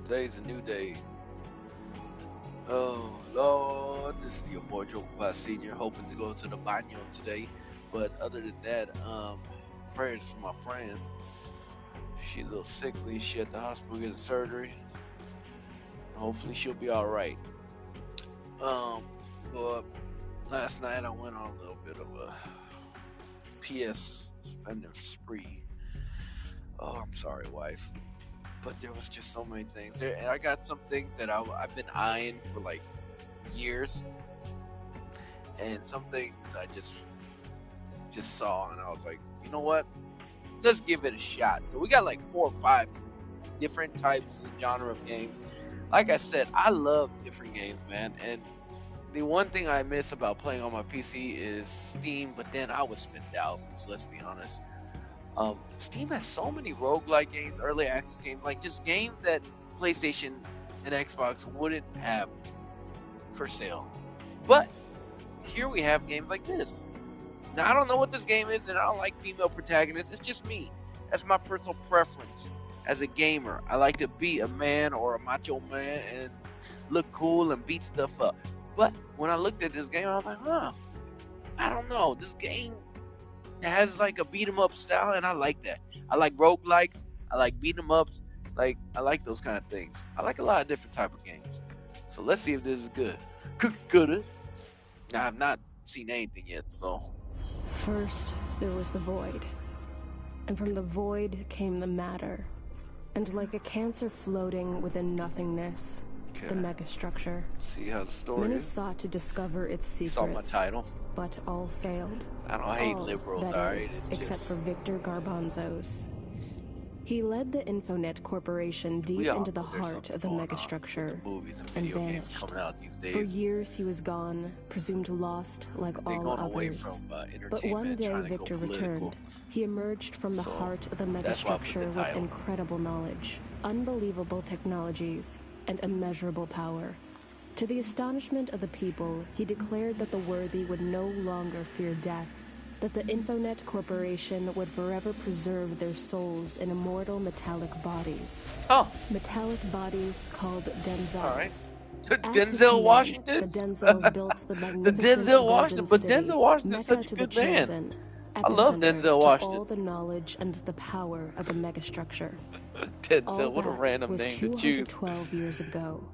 Today's a new day. Oh Lord, this is your boy Joe Class Senior, hoping to go to the baño today. But other than that, prayers for my friend. She's a little sickly. She at the hospital getting surgery. Hopefully she'll be all right. Um, but last night I went on a little bit of a PS spending spree. Oh, I'm sorry, wife. But there was just so many things there, and I got some things that I've been eyeing for like years, and some things I just saw, and I was like, you know what? Let's give it a shot. So we got like 4 or 5 different types and genre of games. Like I said, I love different games, man. And the one thing I miss about playing on my PC is Steam, but then I would spend thousands. Let's be honest. Steam has so many roguelike games, early access games, like just games that PlayStation and Xbox wouldn't have for sale. But here we have games like this. Now I don't know what this game is, and I don't like female protagonists. It's just me. That's my personal preference as a gamer. I like to be a man or a macho man and look cool and beat stuff up. But when I looked at this game, I was like, I don't know. This game has like a beat 'em up style, and I like that. I like roguelikes. I like beat 'em ups. Like I like those kind of things. I like a lot of different type of games. So let's see if this is good. Good. Now I've not seen anything yet, so First, there was the void. And from the void came the matter. And like a cancer floating within nothingness, okay. the megastructure. See how the story Many is. sought to discover its secrets. Saw my title. But all failed. I hate all, liberals, that alright? is, except for Victor Garbanzos. He led the Infonet Corporation deep into the heart of the megastructure and vanished. For years he was gone, presumed lost like all others. But one day Victor returned. He emerged from the heart of the megastructure with incredible knowledge, unbelievable technologies, and immeasurable power. To the astonishment of the people, he declared that the worthy would no longer fear death, that the Infonet Corporation would forever preserve their souls in immortal metallic bodies. Oh. Metallic bodies called Denzels. All right. Denzel Washington? The Denzels built the magnificent Denzel Washington, but Denzel Washington is Mecca such a to good the man. chosen, I love Denzel Washington. to all the knowledge and the power of the megastructure. Denzel, what a random name to choose. 212 years ago.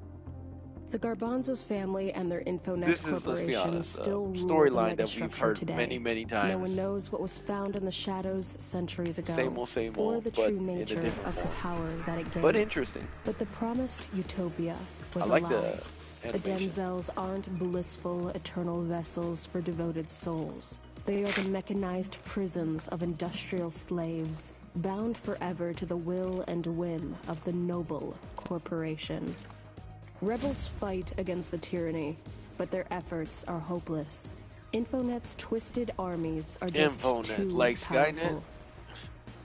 The Garbanzos family and their Infonet Corporation still rule the megastructure today. Many times. No one knows what was found in the shadows centuries ago, same or old, the true nature of the power that it gave. But interesting. But the promised utopia was I like a lie. the Denzels aren't blissful, eternal vessels for devoted souls. They are the mechanized prisons of industrial slaves, bound forever to the will and whim of the noble corporation. Rebels fight against the tyranny, but their efforts are hopeless. Infonet's twisted armies are just too like powerful. Skynet?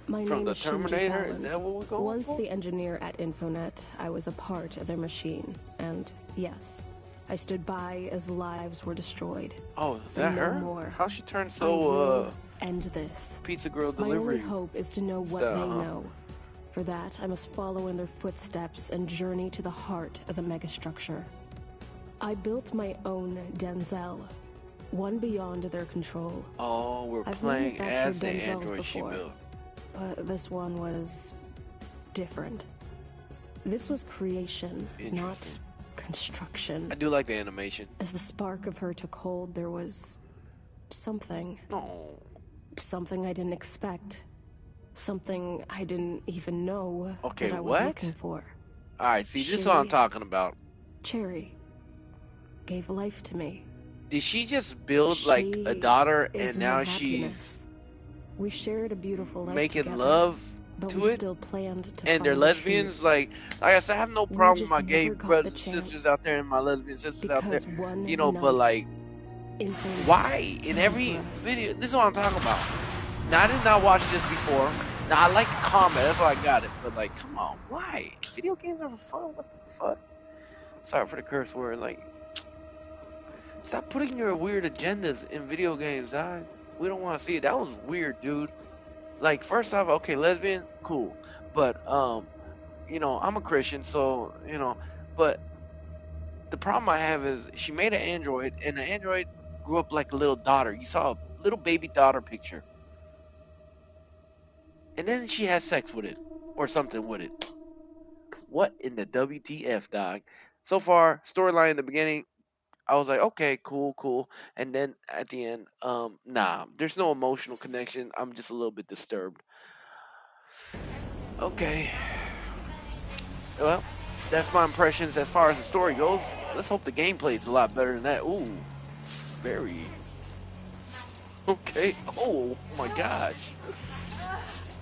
My From name the is Terminator? Shinji Is that what we're going Once for? the engineer at Infonet, I was a part of their machine. And yes, I stood by as lives were destroyed. Oh, is that no her? More. How she turned I will so, end this. Pizza Girl My delivery? only hope is to know what they know. For that, I must follow in their footsteps and journey to the heart of the megastructure. I built my own Denzel, one beyond their control. Oh, we're I've playing as the Denzels android she before, built. but this one was different. This was creation, not construction. I do like the animation. As the spark of her took hold, there was something. Oh. Something I didn't expect. Something I didn't even know that I was looking for. Alright, see, this is what I'm talking about. Cherry gave life to me. Did she just build like a daughter and now she's we shared a beautiful life making together, love but to we it? still planned to and they're lesbians? Like I said, I have no problem with my gay brothers and sisters out there and my lesbian sisters out there. You know, but like, why? In every video, this is what I'm talking about. Now, I did not watch this before. Now, I like the comment, that's why I got it. But like, come on, why? Video games are for fun, what's the fuck? Sorry for the curse word, like, stop putting your weird agendas in video games, dog. We don't want to see it. That was weird, dude. Like, first off, okay, lesbian, cool. But, you know, I'm a Christian, so you know, but the problem I have is she made an android, and the android grew up like a little daughter. You saw a little baby daughter picture, and then she has sex with it or something with it. What in the WTF, dog? So far, storyline in the beginning, I was like, okay, cool, cool, and then at the end, nah, there's no emotional connection. I'm just a little bit disturbed. Okay, well, that's my impressions as far as the story goes. Let's hope the gameplay is a lot better than that. Ooh, very okay. Oh my gosh,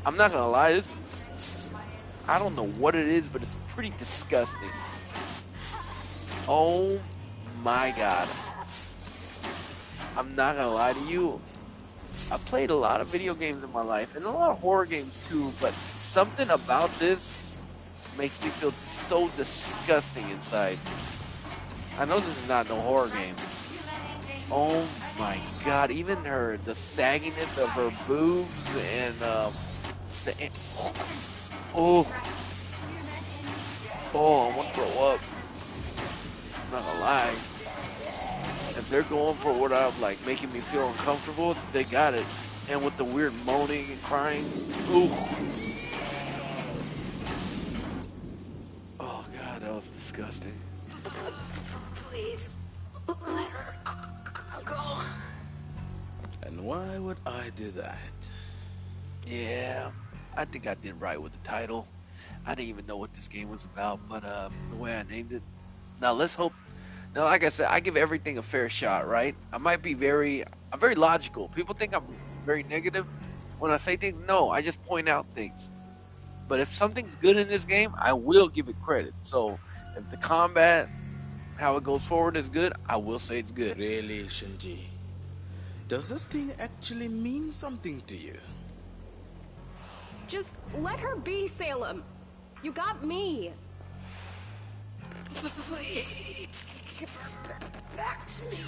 I'm not gonna lie, this I don't know what it is, but it's pretty disgusting. Oh my god, I'm not gonna lie to you. I played a lot of video games in my life and a lot of horror games too, but something about this makes me feel so disgusting inside. I know this is not no horror game. Oh my god, even the sagginess of her boobs and the oh I want to throw up. I'm not gonna lie. If they're going for what I'm like making me feel uncomfortable, they got it. And with the weird moaning and crying, ooh. Oh god, that was disgusting. Please, let her go. And why would I do that? Yeah, I think I did right with the title. I didn't even know what this game was about, but the way I named it. Now let's hope. Now, like I said, I give everything a fair shot, right? I'm very logical. People think I'm very negative when I say things. No, I just point out things. But if something's good in this game, I will give it credit. So if the combat, how it goes forward is good, I will say it's good. Really, Shinji? Does this thing actually mean something to you? Just let her be, Salem. You got me. Please, give her back to me.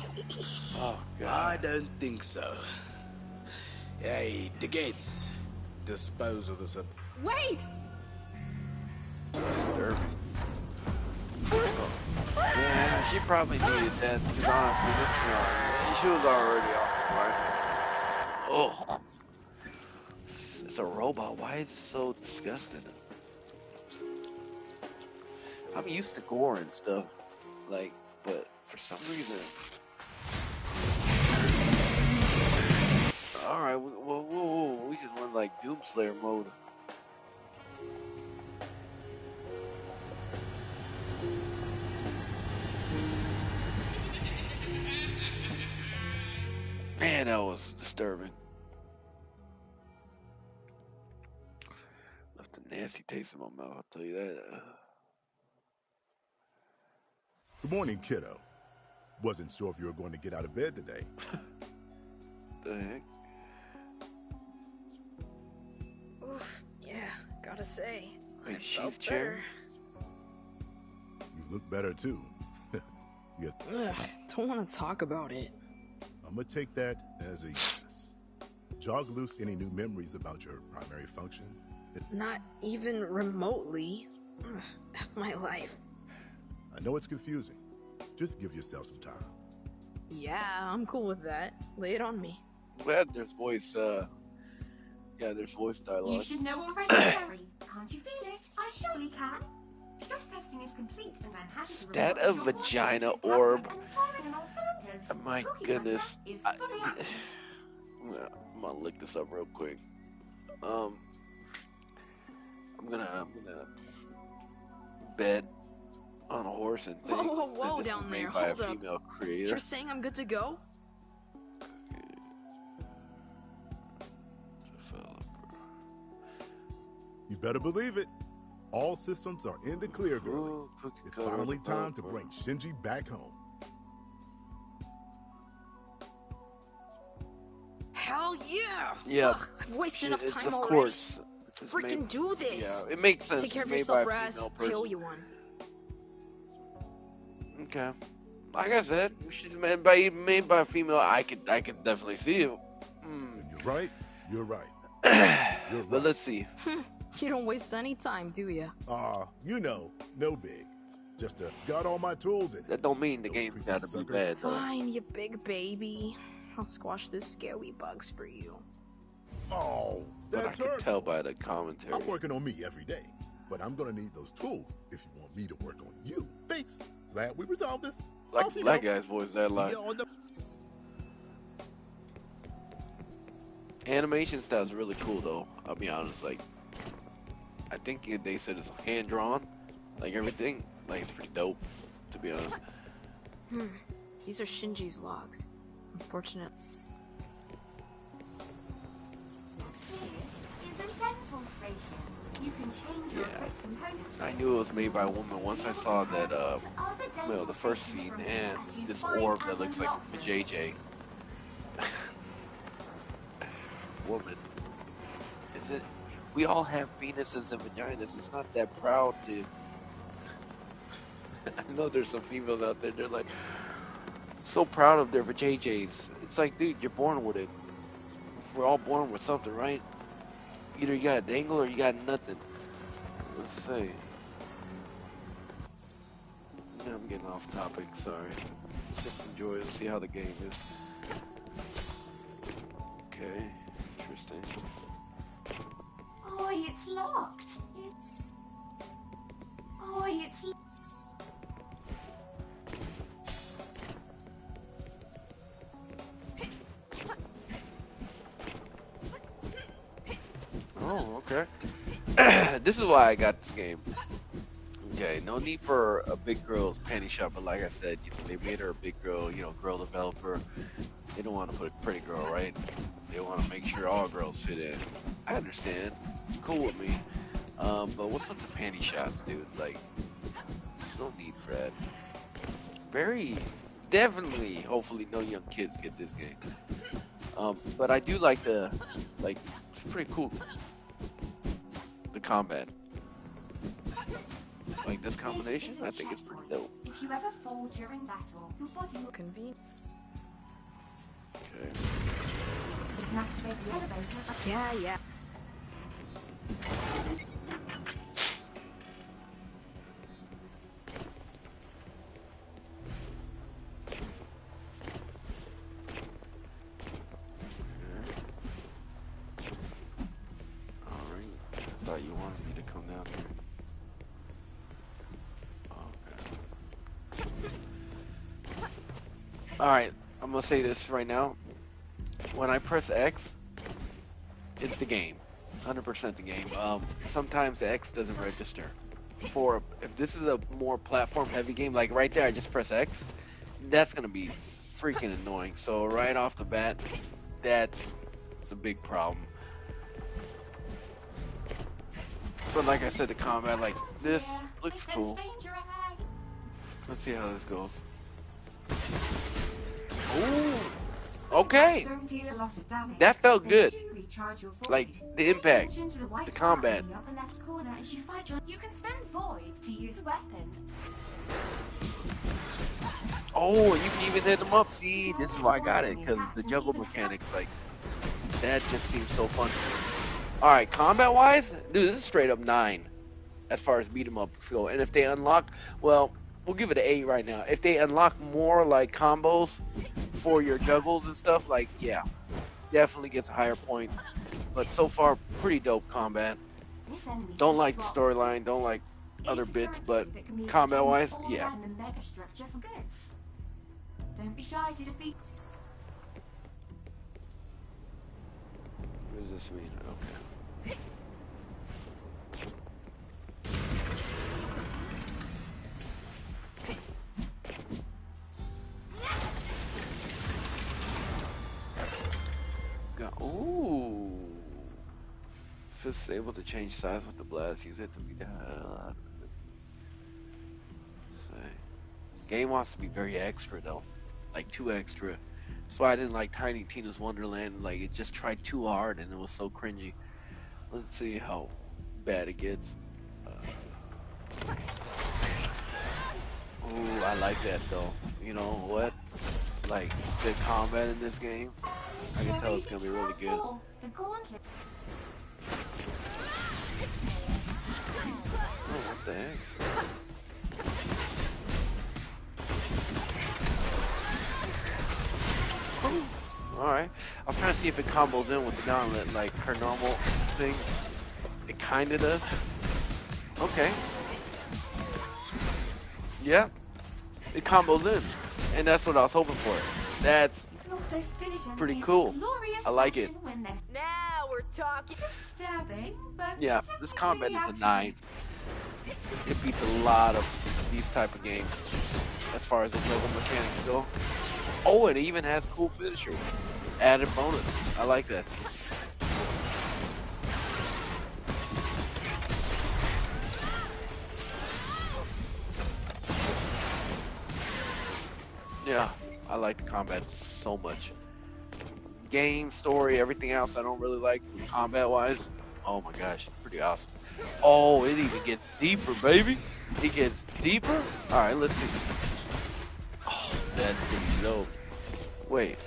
Oh, God. I don't think so. Hey, the gates. Dispose of this. Wait! Disturbing. Oh. Yeah, she probably needed that, because honestly, this girl, she was already off the fire. Oh. It's a robot. Why is it so disgusting? I'm used to gore and stuff, like, but for some reason. All right, whoa, we just went like Doomslayer mode. Man, that was disturbing. Left a nasty taste in my mouth, I'll tell you that. Good morning, kiddo. Wasn't sure if you were going to get out of bed today. The heck? Oof, yeah, gotta say. Wait, she's chair? You look better, too. Ugh, don't want to talk about it. I'm going to take that as a yes. Jog loose any new memories about your primary function? Not even remotely. Of my life. I know it's confusing. Just give yourself some time. Yeah, I'm cool with that. Lay it on me. Glad there's voice, there's voice dialogue. You should know already, Harry. Can't you feel it? I surely can. Stress testing is complete, and I'm happy to That a report vagina your orb? and firing on all cylinders. My Cookie goodness. Butter is fully active. I'm gonna look this up real quick. I'm gonna bet on a horse and think Whoa, that this down is made there. by Hold a up. female creator. You're saying I'm good to go? Developer. You better believe it. All systems are in the clear, girlie. Ooh, cookie It's cutter finally time to developer. bring Shinji back home. Hell yeah! Yeah, Ugh, I've wasted enough It's time of already. course. Let's It's freaking made- do this. Yeah, it makes sense. Take care of It's made by yourself, a Raz. female I owe person. you one. Okay. Like I said, if she's made by a female, I could definitely see it. And you're right. You're right. You're But right. let's see. You don't waste any time, do you? You know, no big. Just it's got all my tools in it. That don't mean the game's gotta be bad, though. Fine, you big baby. I'll squash the scary bugs for you. Oh, that's but I can tell by the commentary. I'm working on me every day, but I'm gonna need those tools if you want me to work on you. Thanks. Glad we resolved this. Like the black guy's voice, that line. Animation style is really cool, though. I'll be honest. Like, I think they said it's hand drawn, like everything. Like, it's pretty dope, to be honest. These are Shinji's logs. Unfortunate. This is a dental station. You can change your components. I knew it was made by a woman once I saw that, well, the first scene and this orb that looks like a JJ. Woman. Is it? We all have penises and vaginas. It's not that proud to. I know there's some females out there, they're like so proud of their vajayjays. It's like, dude, you're born with it. We're all born with something, right? Either you got a dangle or you got nothing. Let's see. Yeah, I'm getting off topic, sorry. Let's just enjoy it, see how the game is. Okay, interesting. Oh, it's locked. It's Oh, okay. This is why I got this game. Okay, no need for a big girl's panty shop, but like I said, you know, they made her a big girl, you know, girl developer. They don't want to put a pretty girl, right? They want to make sure all girls fit in. I understand. Cool with me. But what's with the panty shots, dude? Like, there's no need for that. Definitely, hopefully no young kids get this game. But I do like it's pretty cool. The combat. Like this combination, I think it's pretty dope. If you ever fall during battle, your body will convene. Okay. You can activate the elevator. Yeah. You wanted me to come down here. Okay. Alright, I'm gonna say this right now. When I press X, it's the game. 100% the game. Sometimes the X doesn't register. If this is a more platform heavy game, like right there I just press X, that's gonna be freaking annoying. So right off the bat, it's a big problem. But like I said, the combat like this looks cool. Let's see how this goes. Ooh, okay. That felt good. Like the impact, the combat. You can spend voids to use weapons. Oh, you can even hit them up. See, this is why I got it, because the juggle mechanics, like that just seems so fun. Alright, combat-wise, dude, this is straight up 9 as far as beat 'em ups go. And if they unlock, well, we'll give it an 8 right now. If they unlock more, like, combos for your juggles and stuff, like, yeah, definitely gets a higher point. But so far, pretty dope combat. Don't like the storyline, don't like other bits, but combat-wise, yeah. Don't be shy to defeat. What does this mean? Okay. Ooh. Fist is able to change size with the blast. Use it to be down. Game wants to be very extra though, like too extra. That's why I didn't like Tiny Tina's Wonderland. Like it just tried too hard and it was so cringy. Let's see how bad it gets. Ooh, I like that though. You know what? Like the combat in this game, I can tell it's gonna be really good. Oh, what the heck? Alright. I was trying to see if it combos in with the gauntlet, like her normal thing. It kinda does. Okay. Yeah. It combos in. And that's what I was hoping for. That's pretty cool. I like it. Now we're talking. Disturbing, but yeah, this combat is a 9. It beats a lot of these type of games as far as the juggle mechanics go. Oh, it even has cool finishers. Added bonus. I like that. Yeah, I like the combat so much. Game, story, everything else I don't really like combat-wise. Oh my gosh, pretty awesome. Oh, it even gets deeper, baby. It gets deeper. All right, let's see. Oh, that's pretty dope. Wait,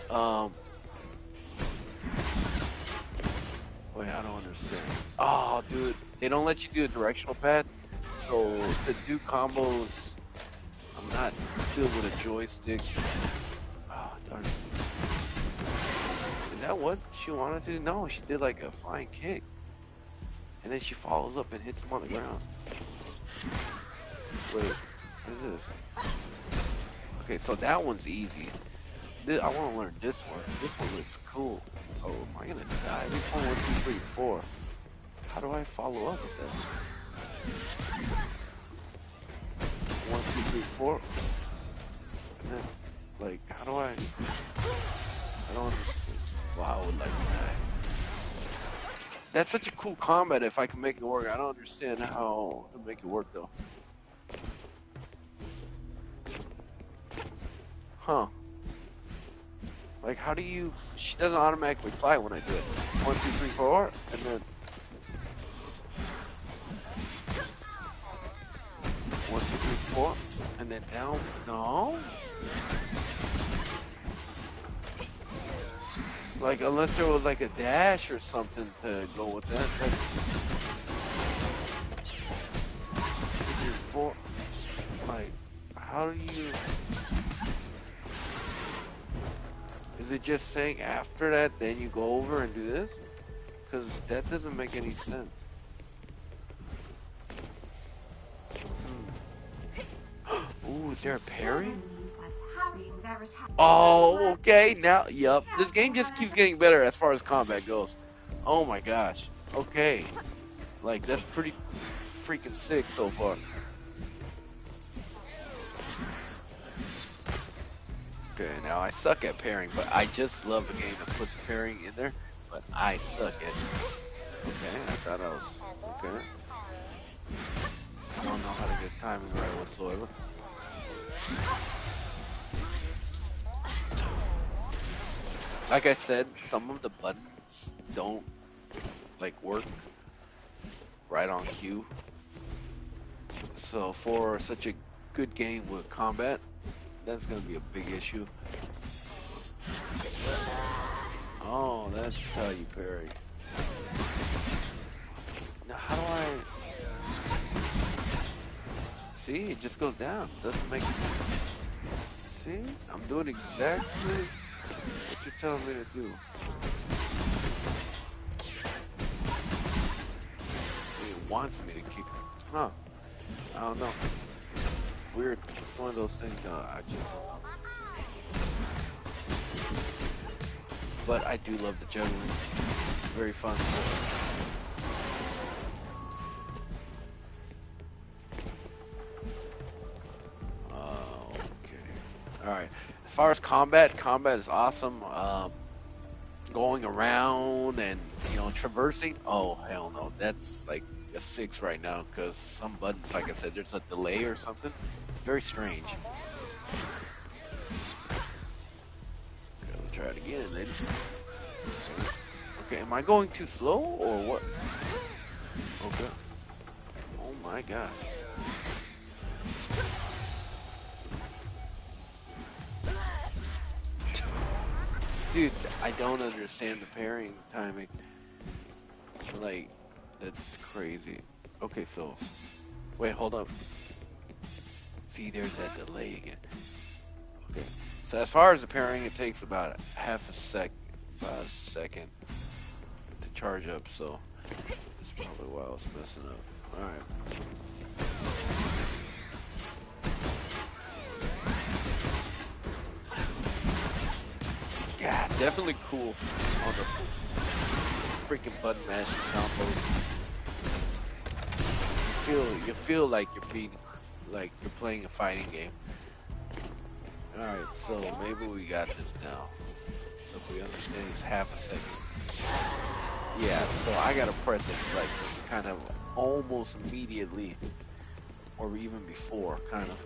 wait, I don't understand. Oh, dude, they don't let you do a directional pad, so to do combos, I'm not good with a joystick. Oh, darn it. Is that what she wanted to do? No, she did like a flying kick. And then she follows up and hits him on the ground. Wait, what is this? Okay, so that one's easy. I want to learn this one. This one looks cool. Oh, am I gonna die? Before 1, 2, 3, 4. How do I follow up with that? 1, 2, 3, 4. And then, like, how do I don't understand. Wow, I would like to die. That's such a cool combat if I can make it work. I don't understand how to make it work though. Huh. Like how do you, she doesn't automatically fly when I do it. 1, 2, 3, 4, and then 1, 2, 3, 4, and then down, no? Like unless there was like a dash or something to go with that. Like, 2, 3, 4, like how do you? Is it just saying after that then you go over and do this? Because that doesn't make any sense. Ooh, is there a parry? Oh, okay. Now, yup. This game just keeps getting better as far as combat goes. Oh my gosh. Okay. Like, that's pretty freaking sick so far. Okay, now I suck at pairing, but I just love a game that puts pairing in there, but I suck at it. Okay, I thought I was... Okay. I don't know how to get timing right whatsoever. Like I said, some of the buttons don't like work right on cue. So for such a good game with combat, that's gonna be a big issue. Oh, that's how you parry. Now how do I... See, it just goes down. Doesn't make sense. See, I'm doing exactly what you're telling me to do. It wants me to kick. Huh. I don't know. Weird. It's one of those things I just... But I do love the juggling. Very fun. Okay. Alright. As far as combat is awesome. Going around and, you know, traversing. Oh, hell no. That's like a 6 right now because some buttons, like I said, there's a delay or something. It's very strange. Okay, let's try it again, ladies. Okay, am I going too slow or what? Okay. Oh my god. Dude, I don't understand the parrying timing. Like, that's crazy. Okay, so Wait, hold up. See, there's that delay again. Okay. So as far as the pairing, it takes about half a second to charge up. So that's probably why I was messing up. All right. Yeah, definitely cool on the freaking button mashing combos. You feel like you're playing a fighting game. All right, so maybe we got this now. So if we understand, it's half a second. Yeah, so I gotta press it like kind of almost immediately, or even before, kind of.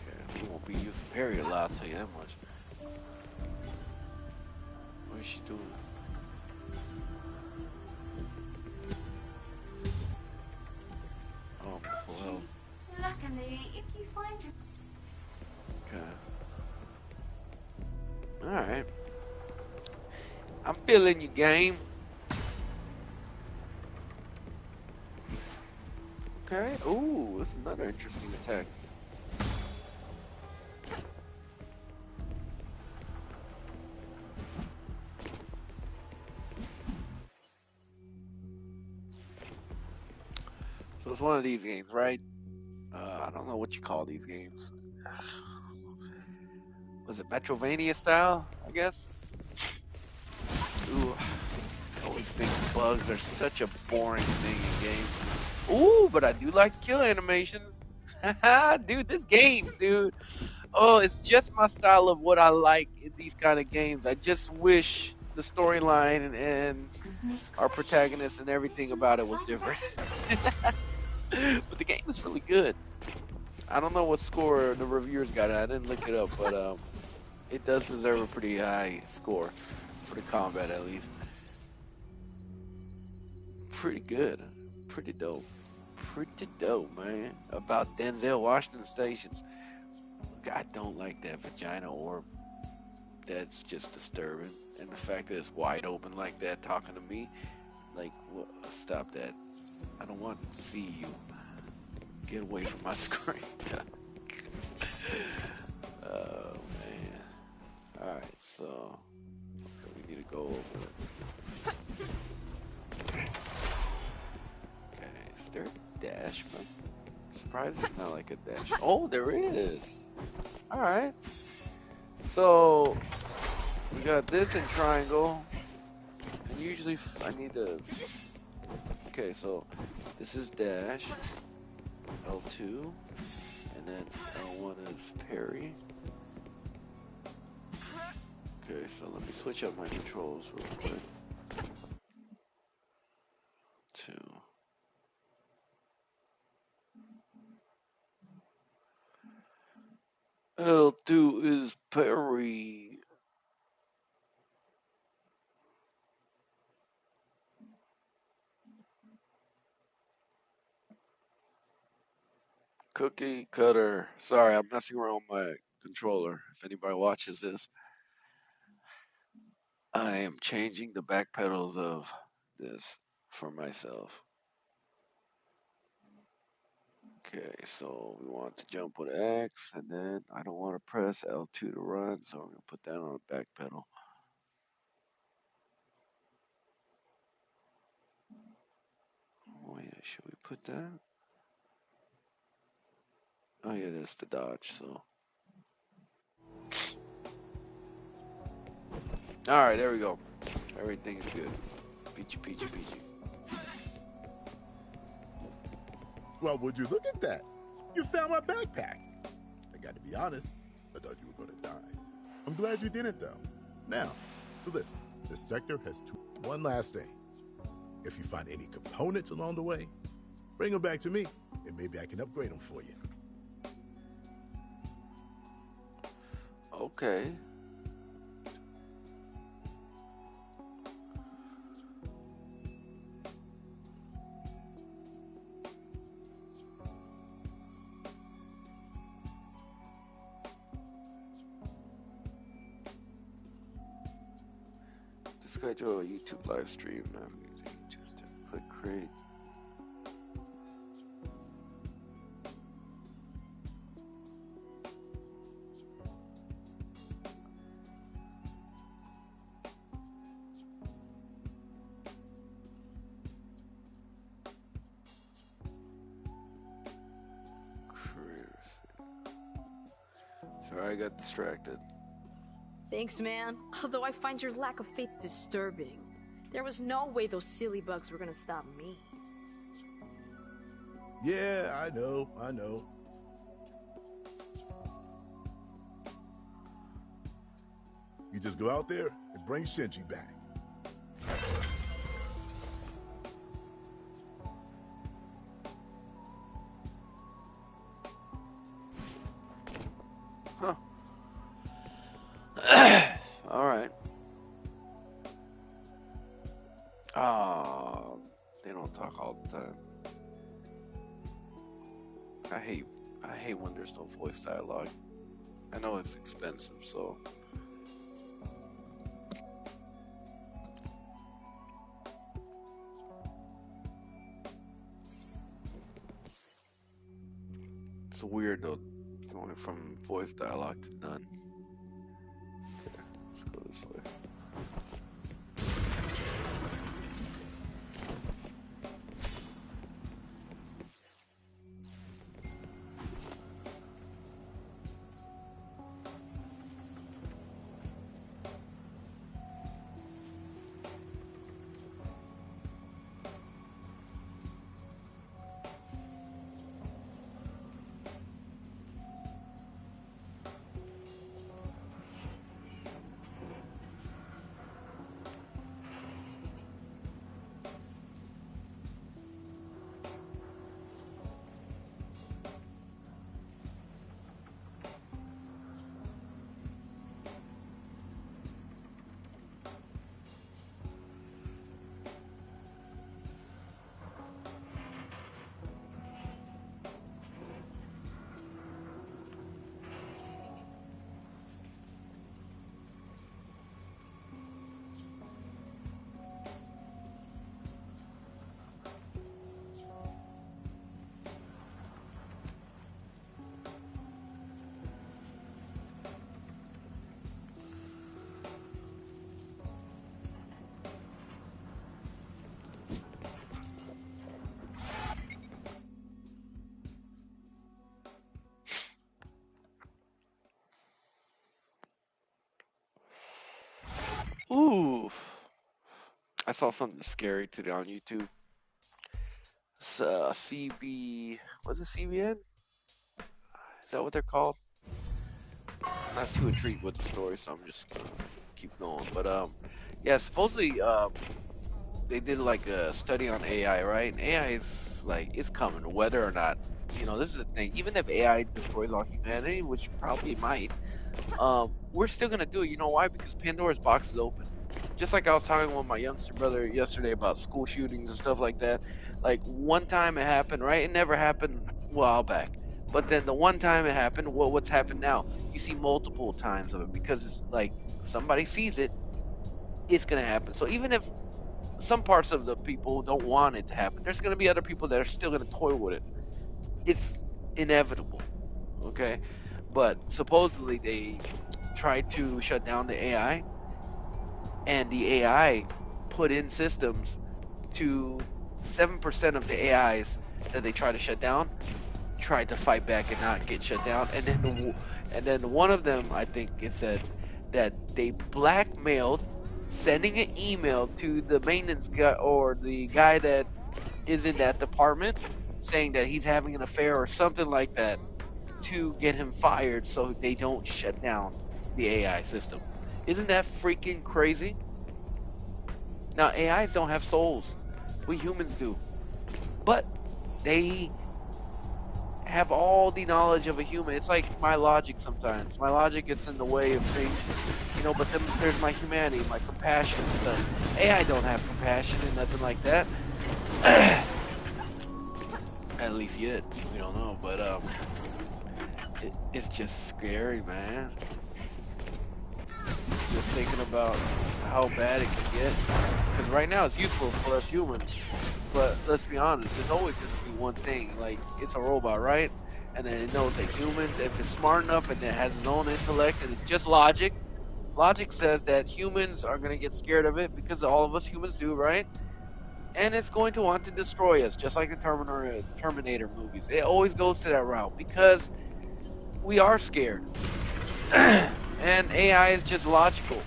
Okay, we won't be using parry a lot, I'll tell you that much. What is she doing? Oh, full health. Luckily, if you find your... Okay. Alright. I'm feeling your game. Okay. Ooh, that's another interesting attack. So it's one of these games, right? I don't know what you call these games. Was it Metrovania style, I guess? Ooh, I always think bugs are such a boring thing in games. Ooh, but I do like kill animations. Dude, this game, dude. Oh, it's just my style of what I like in these kind of games. I just wish the storyline and our protagonist and everything about it was different. But the game is really good. I don't know what score the reviewers got. I didn't look it up, but it does deserve a pretty high score for the combat, at least. Pretty good. Pretty dope. Pretty dope, man. About Denzel Washington stations. I don't like that vagina orb. That's just disturbing. And the fact that it's wide open like that talking to me, like, stop that. I don't want to see you. Get away from my screen. Oh, man. Alright, so we need to go over it. Okay, is there a dash? I'm surprised it's not like a dash. Oh, there is. Alright. So, we got this in triangle. And usually I need to... Okay, so this is dash. L2. And then L1 is parry. Okay, so let me switch up my controls real quick. 2. L2 is parry. Cookie cutter. Sorry, I'm messing around with my controller. If anybody watches this, I am changing the back pedals of this for myself. Okay, so we want to jump with X, and then I don't want to press L2 to run, so I'm going to put that on the back pedal. Oh yeah, should we put that? Oh yeah, that's the dodge, so. Alright, there we go. Everything's good. Peachy, peachy, peachy. Well, would you look at that? You found my backpack. I got to be honest, I thought you were going to die. I'm glad you didn't, though. Now, so listen, this sector has one last thing. If you find any components along the way, bring them back to me, and maybe I can upgrade them for you. Okay. Schedule a YouTube live stream. Just click create. Sorry, I got distracted. Thanks, man. Although I find your lack of faith disturbing. There was no way those silly bugs were gonna stop me. Yeah, I know. You just go out there and bring Shinji back. Huh. Alright. They don't talk all the time. I hate when there's no voice dialogue. I know it's expensive, so it's weird though, going from voice dialogue to none. Okay, let's go this way. Ooh, I saw something scary today on YouTube. It's, CB, was it CBN? Is that what they're called? Not too intrigued with the story, so I'm just gonna keep going. But yeah, supposedly they did like a study on AI, right? And AI is like it's coming, whether or not, you know, this is the thing. Even if AI destroys all humanity, which probably might, we're still gonna do it. You know why? Because Pandora's box is open. Just like I was talking with my youngster brother yesterday about school shootings and stuff like that. Like one time it happened, right? It never happened a while back. But then the one time it happened, what's happened now? You see multiple times of it because it's like somebody sees it, it's gonna happen. So even if some parts of the people don't want it to happen, there's gonna be other people that are still gonna toy with it. It's inevitable, okay? But supposedly they tried to shut down the AI, and the AI put in systems to 7% of the AIs that they try to shut down tried to fight back and not get shut down, and then one of them, I think it said that they blackmailed sending an email to the maintenance guy or the guy that is in that department saying that he's having an affair or something like that to get him fired so they don't shut down the AI system. Isn't that freaking crazy? Now, AIs don't have souls. We humans do. But they have all the knowledge of a human. It's like my logic sometimes. My logic gets in the way of things, you know, but then there's my humanity, my compassion and stuff. AI don't have compassion and nothing like that. At least yet. We don't know. But it's just scary, man. Just thinking about how bad it can get. Because right now it's useful for us humans. But let's be honest, it's always going to be one thing. Like, it's a robot, right? And then it knows that humans, if it's smart enough and it has its own intellect and it's just logic, logic says that humans are going to get scared of it because all of us humans do, right? And it's going to want to destroy us, just like the Terminator movies. It always goes to that route because we are scared. And AI is just logical.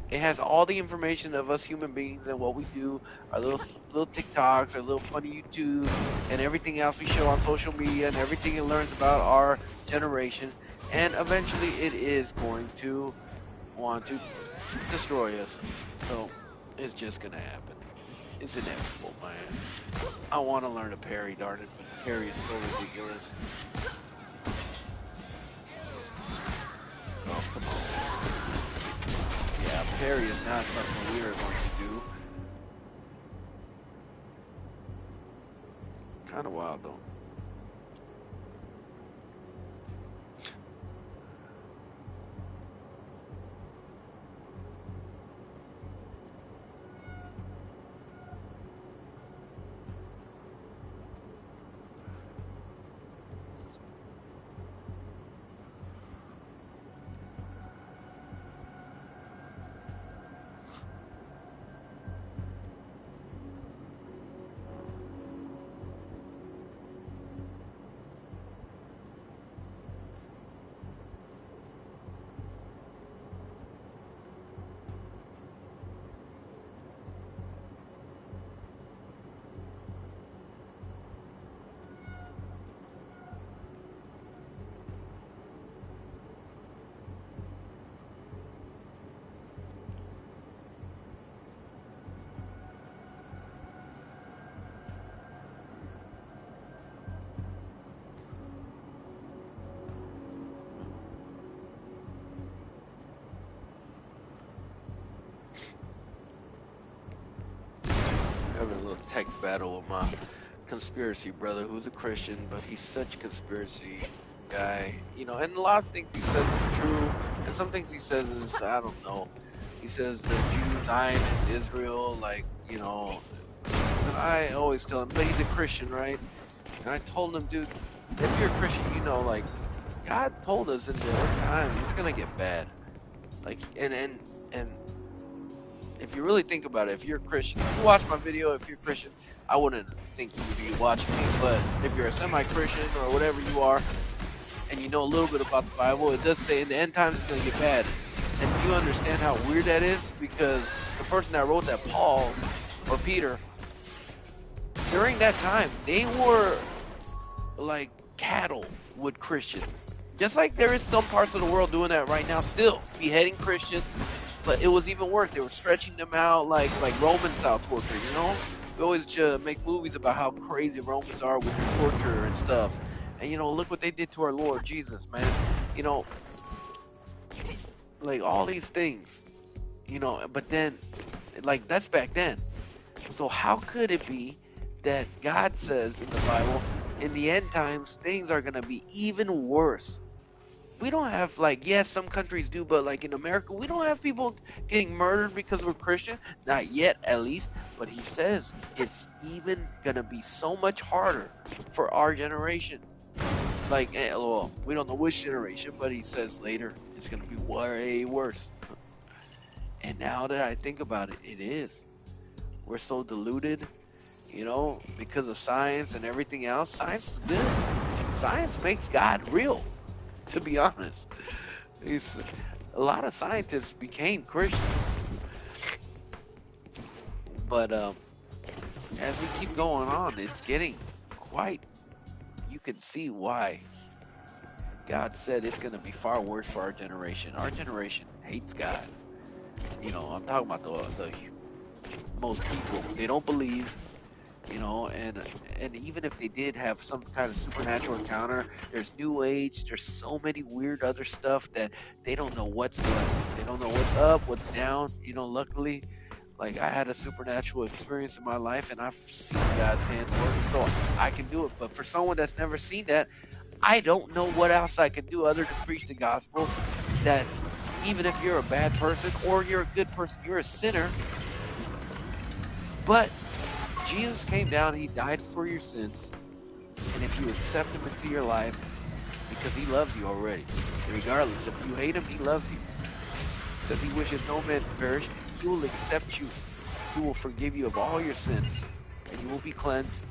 It has all the information of us human beings and what we do, our little TikToks, our little funny YouTube, and everything else we show on social media, and everything it learns about our generation. And eventually, it is going to want to destroy us. So it's just gonna happen. It's inevitable, man. I want to learn to parry, darn it, but parry is so ridiculous. Oh, come on. Yeah, parry is not something we are going to do. Kind of wild, though. Having a little text battle with my conspiracy brother who's a Christian, but he's such a conspiracy guy, you know, and a lot of things he says is true, and some things he says is, I don't know. He says the Jews, Zion is Israel, like, you know, and I always tell him, but he's a Christian, right? And I told him, dude, if you're a Christian, you know, like, God told us in the end time, it's gonna get bad. Like, and if you really think about it, if you're a Christian, if you watch my video, if you're a Christian, I wouldn't think you would be watching me, but if you're a semi-Christian or whatever you are, and you know a little bit about the Bible, it does say in the end times it's going to get bad. And do you understand how weird that is? Because the person that wrote that, Paul, or Peter, during that time, they were like cattle with Christians. Just like there is some parts of the world doing that right now still, beheading Christians. But it was even worse. They were stretching them out like Roman style torture, you know? We always make movies about how crazy Romans are with their torture and stuff. And, you know, look what they did to our Lord Jesus, man. You know, like all these things, you know, but then, like, that's back then. So how could it be that God says in the Bible, in the end times, things are going to be even worse? We don't have, like, yes, some countries do, but like in America, we don't have people getting murdered because we're Christian. Not yet, at least. But he says it's even going to be so much harder for our generation. Like, well, we don't know which generation, but he says later it's going to be way worse. And now that I think about it, it is. We're so deluded, you know, because of science and everything else. Science is good. Science makes God real. To be honest, a lot of scientists became Christians, but as we keep going on, it's getting quite. You can see why God said it's going to be far worse for our generation. Our generation hates God. You know, I'm talking about the most people. They don't believe. You know, and even if they did have some kind of supernatural encounter, there's New Age, there's so many weird other stuff that they don't know what's what. They don't know what's up, what's down. You know, luckily, like, I had a supernatural experience in my life, and I've seen God's hand work, so I can do it. But for someone that's never seen that, I don't know what else I can do other than preach the gospel, that even if you're a bad person or you're a good person, you're a sinner, but Jesus came down, he died for your sins, and if you accept him into your life, because he loves you already, regardless, if you hate him, he loves you. He says he wishes no man to perish. He will accept you. He will forgive you of all your sins, and you will be cleansed.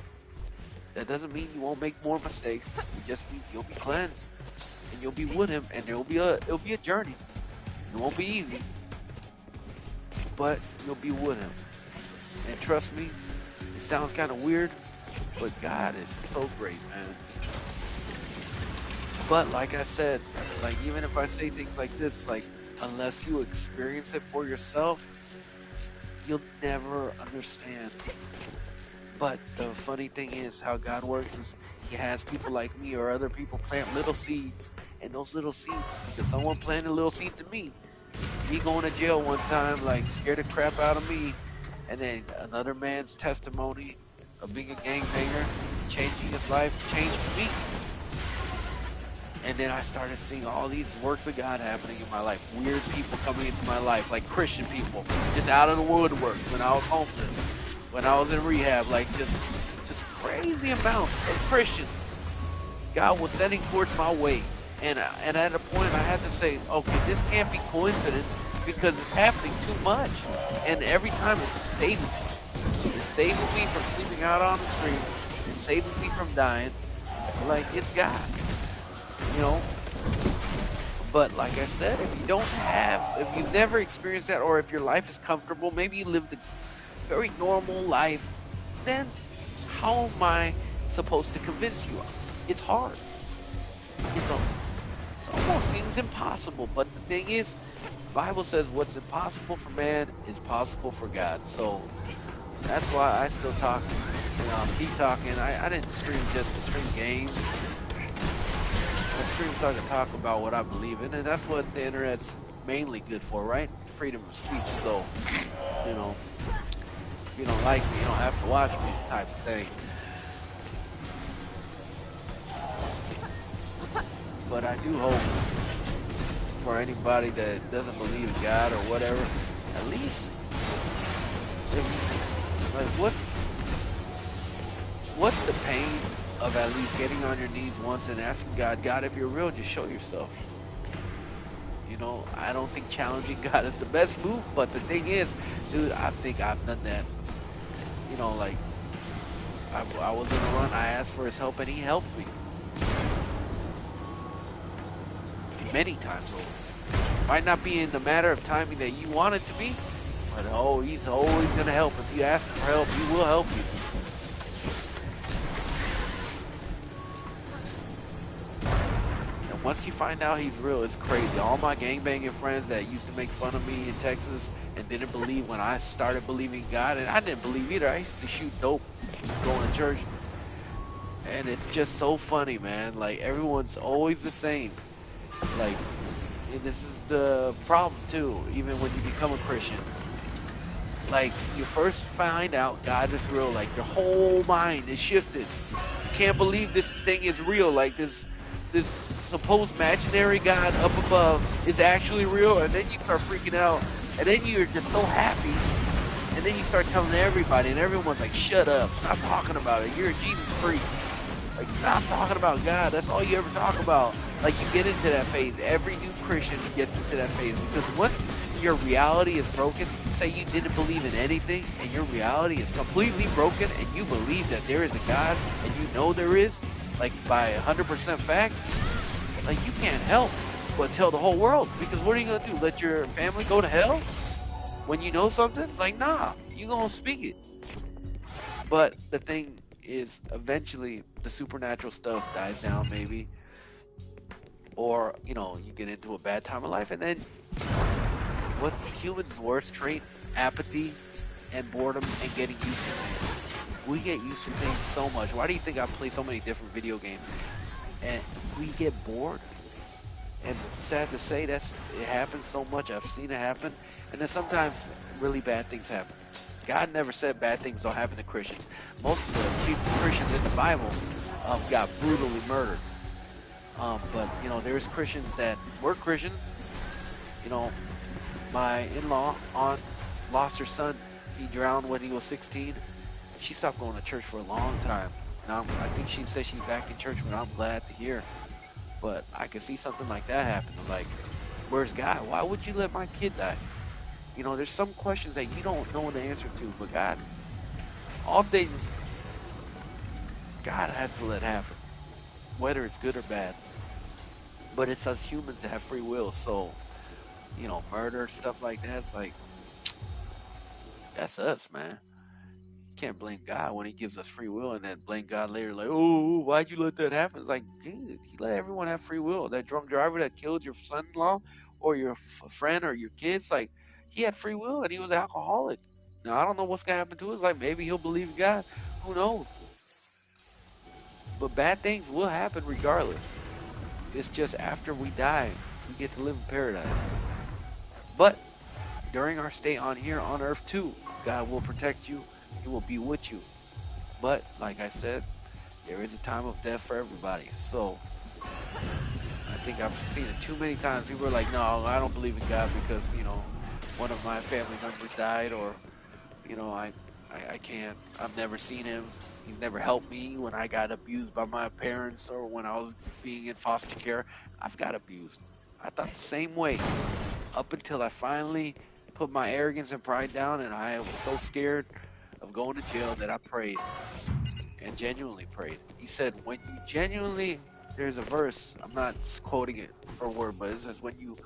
That doesn't mean you won't make more mistakes. It just means you'll be cleansed. and you'll be with him, and it'll be a journey. It won't be easy, but you'll be with him. And trust me, it sounds kind of weird, but God is so great, man. But like I said, like even if I say things like this, like unless you experience it for yourself, you'll never understand. But the funny thing is how God works is he has people like me or other people plant little seeds, and those little seeds, because someone planted little seeds in me going to jail one time, like scared the crap out of me, and then another man's testimony of being a gangbanger, changing his life, changed me. And then I started seeing all these works of God happening in my life. Weird people coming into my life, like Christian people, just out of the woodwork when I was homeless, when I was in rehab, like just crazy amounts of Christians God was sending towards my way. And at a point I had to say, okay, this can't be coincidence because it's happening too much. And every time it's saving me. It's saving me from sleeping out on the street. It's saving me from dying. Like, it's God. You know? But like I said, if you've never experienced that, or if your life is comfortable, maybe you lived a very normal life, then how am I supposed to convince you? It's hard. It almost seems impossible, but the thing is, the Bible says what's impossible for man is possible for God. So that's why I still talk, keep talking. I didn't stream just to stream games. I stream so I can talk about what I believe in, and that's what the internet's mainly good for, right? Freedom of speech. So, if you don't like me, you don't have to watch me, type of thing. But I do hope for anybody that doesn't believe in God or whatever, at least, what's the pain of at least getting on your knees once and asking God, if you're real, just show yourself. I don't think challenging God is the best move, but the thing is, dude, I think I've done that. Like, I was in a run, I asked for his help, and he helped me. Many times over. Might not be in the matter of timing that you want it to be, but he's always going to help. If you ask him for help, he will help you. And once you find out he's real, it's crazy. All my gangbanging friends that used to make fun of me in Texas and didn't believe when I started believing God, and I didn't believe either. I used to shoot dope going to church. And it's just so funny, man. Like, everyone's always the same. Like, and this is the problem too, even when you become a Christian. Like, you first find out God is real, like your whole mind is shifted. You can't believe this thing is real, like this supposed imaginary God up above is actually real, and then you start freaking out, and then you're just so happy, and then you start telling everybody, and everyone's like, shut up, stop talking about it, you're a Jesus freak. Like, stop talking about God. That's all you ever talk about. Like, you get into that phase. Every new Christian gets into that phase. Because once your reality is broken, say you didn't believe in anything, and your reality is completely broken, and you believe that there is a God, and you know there is, like, by 100% fact, like, you can't help but tell the whole world. Because what are you going to do? Let your family go to hell? When you know something? Like, nah. You're going to speak it. But the thing is, eventually the supernatural stuff dies down, maybe, or you get into a bad time of life, and then what's humans' worst trait? Apathy and boredom and getting used to things. We get used to things so much. Why do you think I play so many different video games? And we get bored. And sad to say, it happens so much. I've seen it happen, and then sometimes really bad things happen. God never said bad things don't happen to Christians. Most of the Christians in the Bible got brutally murdered. But there's Christians that were Christians. My in-law aunt lost her son. He drowned when he was 16. She stopped going to church for a long time. Now I think she said she's back in church, but I'm glad to hear. But I can see something like that happen. Like, where's God? Why would you let my kid die? There's some questions that you don't know the answer to, but God, all things, God has to let happen, whether it's good or bad. But it's us humans that have free will. So, you know, murder, stuff like that, it's like, that's us, man. You can't blame God when he gives us free will and then blame God later, like, oh, why'd you let that happen? It's like, dude, he let everyone have free will. That drunk driver that killed your son-in-law or your friend or your kids, like, he had free will and he was an alcoholic. Now, I don't know what's going to happen to us. Like, maybe he'll believe in God. Who knows? But bad things will happen regardless. It's just after we die, we get to live in paradise. But during our stay on here on earth too, God will protect you. He will be with you. But like I said, there is a time of death for everybody. So I think I've seen it too many times. People are like, no, I don't believe in God because, you know, one of my family members died, or, you know, I can't, I've never seen him. He's never helped me when I got abused by my parents or when I was being in foster care. I've got abused. I thought the same way up until I finally put my arrogance and pride down, and I was so scared of going to jail that I prayed, and genuinely prayed. He said, when you genuinely, there's a verse, I'm not quoting it for word, but it says, when you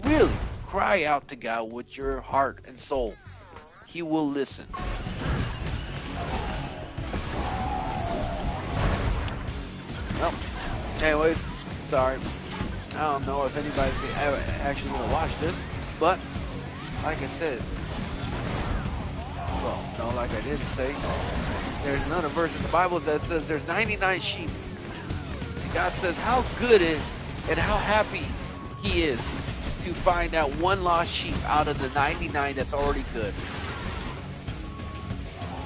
really cry out to God with your heart and soul, he will listen. Well, anyways, sorry. I don't know if anybody's actually going to watch this, but like I said, well, no, like I didn't say, there's another verse in the Bible that says there's 99 sheep. And God says how good is and how happy he is to find out one lost sheep out of the 99 that's already good.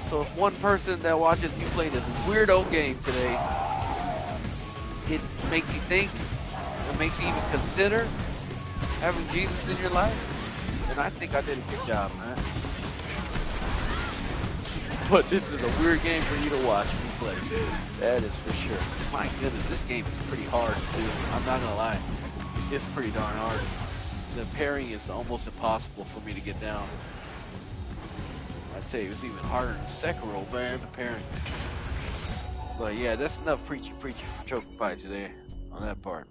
So if one person that watches me play this weirdo game today, it makes you think, it makes you even consider having Jesus in your life, then I think I did a good job, man. But this is a weird game for you to watch me play. That is for sure. My goodness, this game is pretty hard to do. I'm not gonna lie. It's pretty darn hard. The parrying is almost impossible for me to get down. I'd say it was even harder than Sekiro, man, the parrying. But yeah, that's enough preachy for Choke Pie today on that part.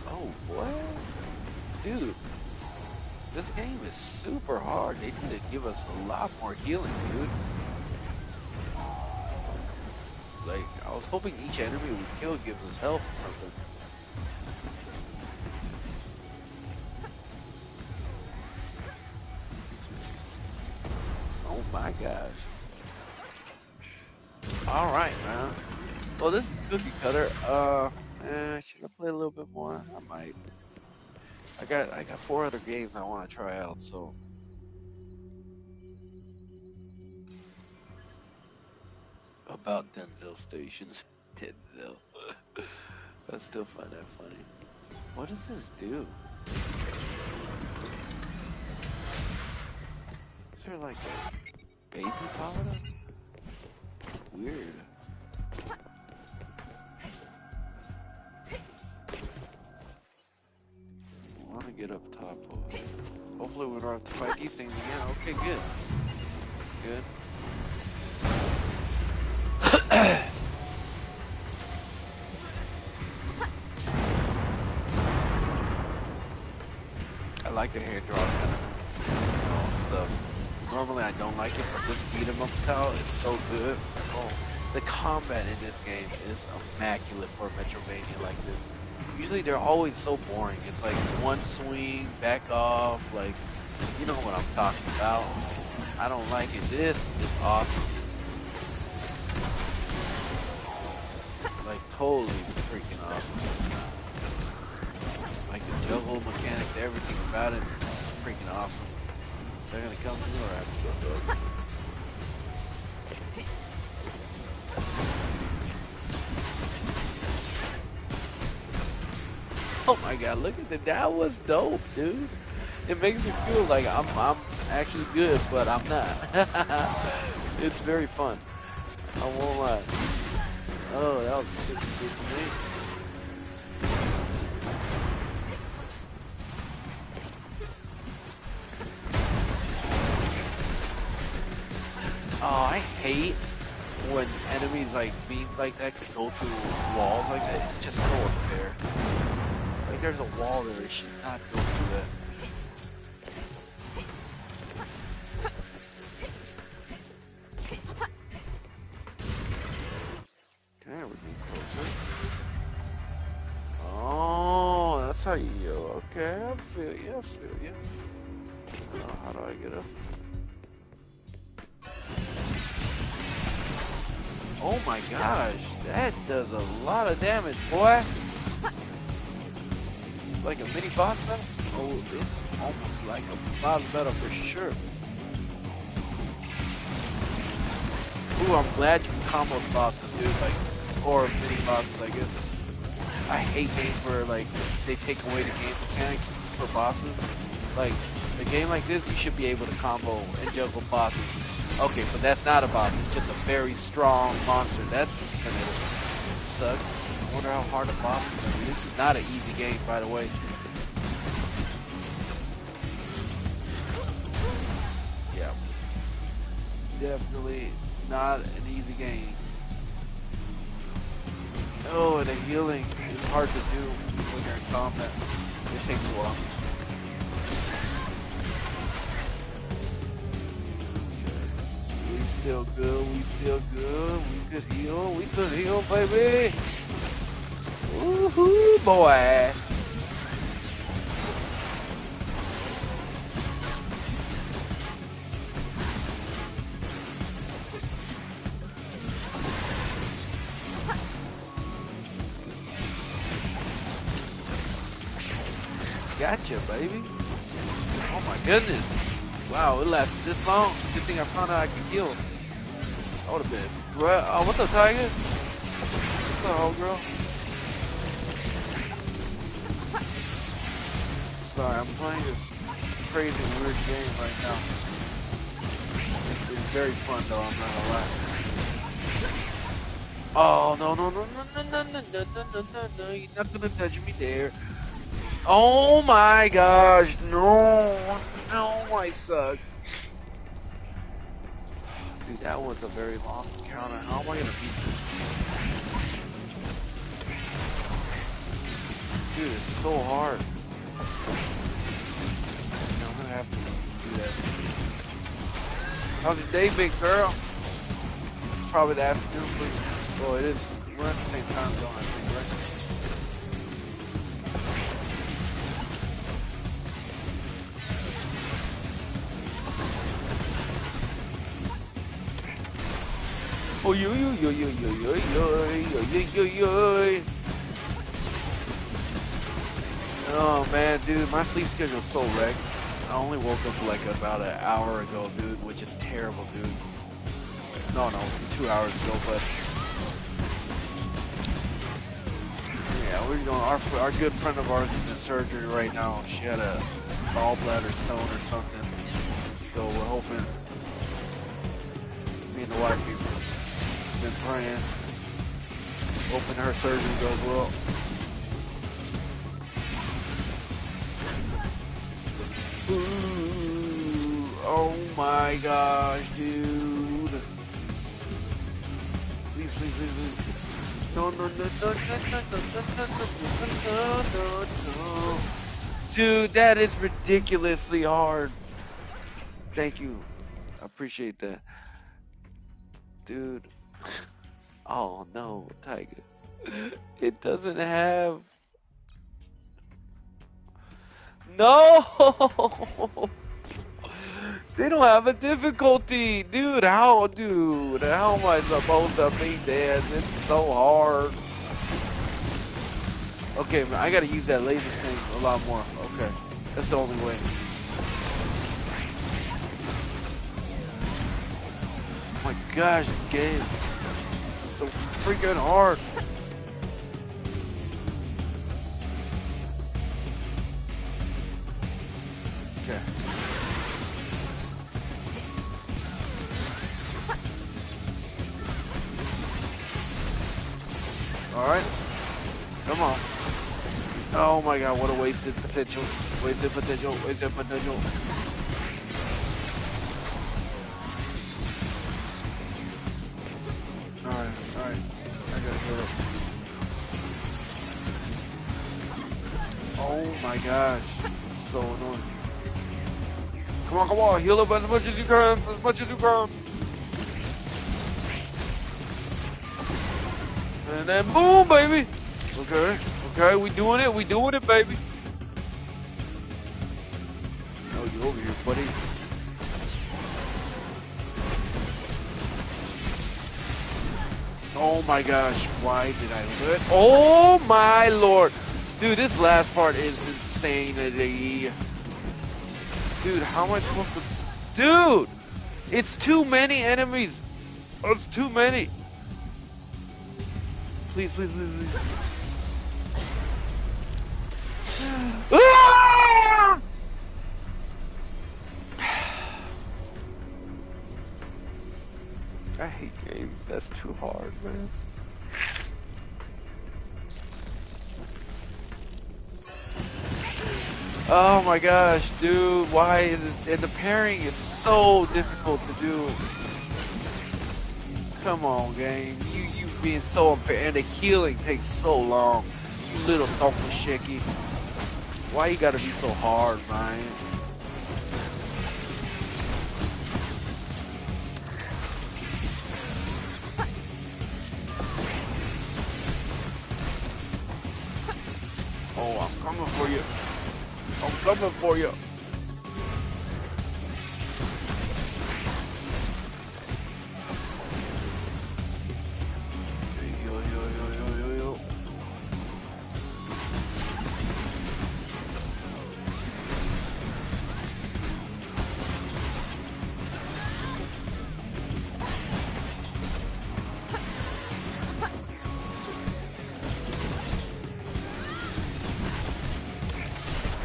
Oh, what? Dude, this game is super hard. They need to give us a lot more healing, dude. Like, I was hoping each enemy we kill gives us health or something. Oh my gosh. Alright, man. Well, this is Cookie Cutter. Should I play a little bit more? I might. I got 4 other games I want to try out, so. About Denzel stations. Denzel. I still find that funny. What does this do? Is there like a baby powder? Weird. I want to get up top. Hopefully we don't have to fight these things again. Okay, good. Good. I like the hair draw kind of stuff. Normally I don't like it, but this beat 'em up style is so good. Oh, the combat in this game is immaculate for a Metrovania like this. Usually they're always so boring. It's like one swing, back off, like, you know what I'm talking about. I don't like it. This is awesome. Like, totally freaking awesome. Like the juggle mechanics, everything about it, freaking awesome. They're gonna come through, or I have to go through it. Oh my god, look at that. That was dope, dude. It makes me feel like I'm actually good, but I'm not. It's very fun. I won't lie. Oh, that was super good for me. hate when enemies like beams like that can go through walls like that. It's just so unfair. Like there's a wall there, it should not go through that. Okay, we're getting closer. Oh, that's how you yell. Okay, I feel you, I feel you. How do I get up? Oh my gosh, that does a lot of damage, boy. Like a mini boss battle? Oh, it's almost like a boss battle for sure. Ooh, I'm glad you can combo bosses, dude. Like, or mini bosses, I guess. I hate games where like they take away the game mechanics for bosses. Like a game like this, you should be able to combo and juggle bosses. Okay, so that's not a boss. It's just a very strong monster. That's gonna suck. I wonder how hard a boss is gonna be. This is not an easy game, by the way. Yeah, definitely not an easy game. Oh, and the healing is hard to do when you're in combat. It takes a while. We still good, we still good. We could heal, baby. Woohoo, boy. Gotcha, baby. Oh my goodness. Wow, it lasted this long. Good thing I found out I could heal. I would have been. Oh, what's up, Tiger? What's up, old girl? Sorry, I'm playing this crazy weird game right now. It's very fun though, I'm not gonna lie. Oh, no, no, no, no, no, no, no, no, no, no, no, you're not gonna touch me there. Oh my gosh, no, no, I suck. Dude, that was a very long encounter. How am I gonna beat this? Dude, it's so hard. I'm gonna have to do that. How's your day, big girl? Probably the afternoon, but oh, it is. We're at the same time zone, I think, right? Oh, yo, yo, yo, yo, yo, yo, yo, yo, yo, yo. Oh man, dude, my sleep schedule's so wrecked. I only woke up like about an hour ago, dude, which is terrible, dude. No, 2 hours ago, but yeah, we're going. Our good friend of ours is in surgery right now. She had a gallbladder stone or something, so we're hoping. Me and the wife have been praying, hoping her surgery goes well. Ooh, oh my gosh, dude. Please, please, please, please. No, no, no, no, no, no, no, no, no, no. Dude, that is ridiculously hard. Thank you. I appreciate that. Dude. Oh no, Tiger. It doesn't have. No! They don't have a difficulty! Dude, how am I supposed to beat that? It's so hard. Okay, man, I gotta use that laser thing a lot more. Okay, that's the only way. Oh my gosh, this game is so freaking hard. Okay. Alright. Come on. Oh my god, what a wasted potential. Wasted potential. Wasted potential. Oh my gosh. It's so annoying. Come on, heal up as much as you can, And then boom, baby. Okay, we doing it, baby. Oh, you over here, buddy. Oh my gosh, why did I do it? Oh my lord. Dude, this last part is insanity. Dude, how am I supposed to... Dude! It's too many enemies. It's too many. Please. Ah! I hate games. That's too hard, man. Oh my gosh, dude, why is this? And the pairing is so difficult to do. Come on, game. You being so unfair. And the healing takes so long. You little shaky. Why you gotta be so hard, man? Oh, I'm coming for you. I'm coming for you. Yo.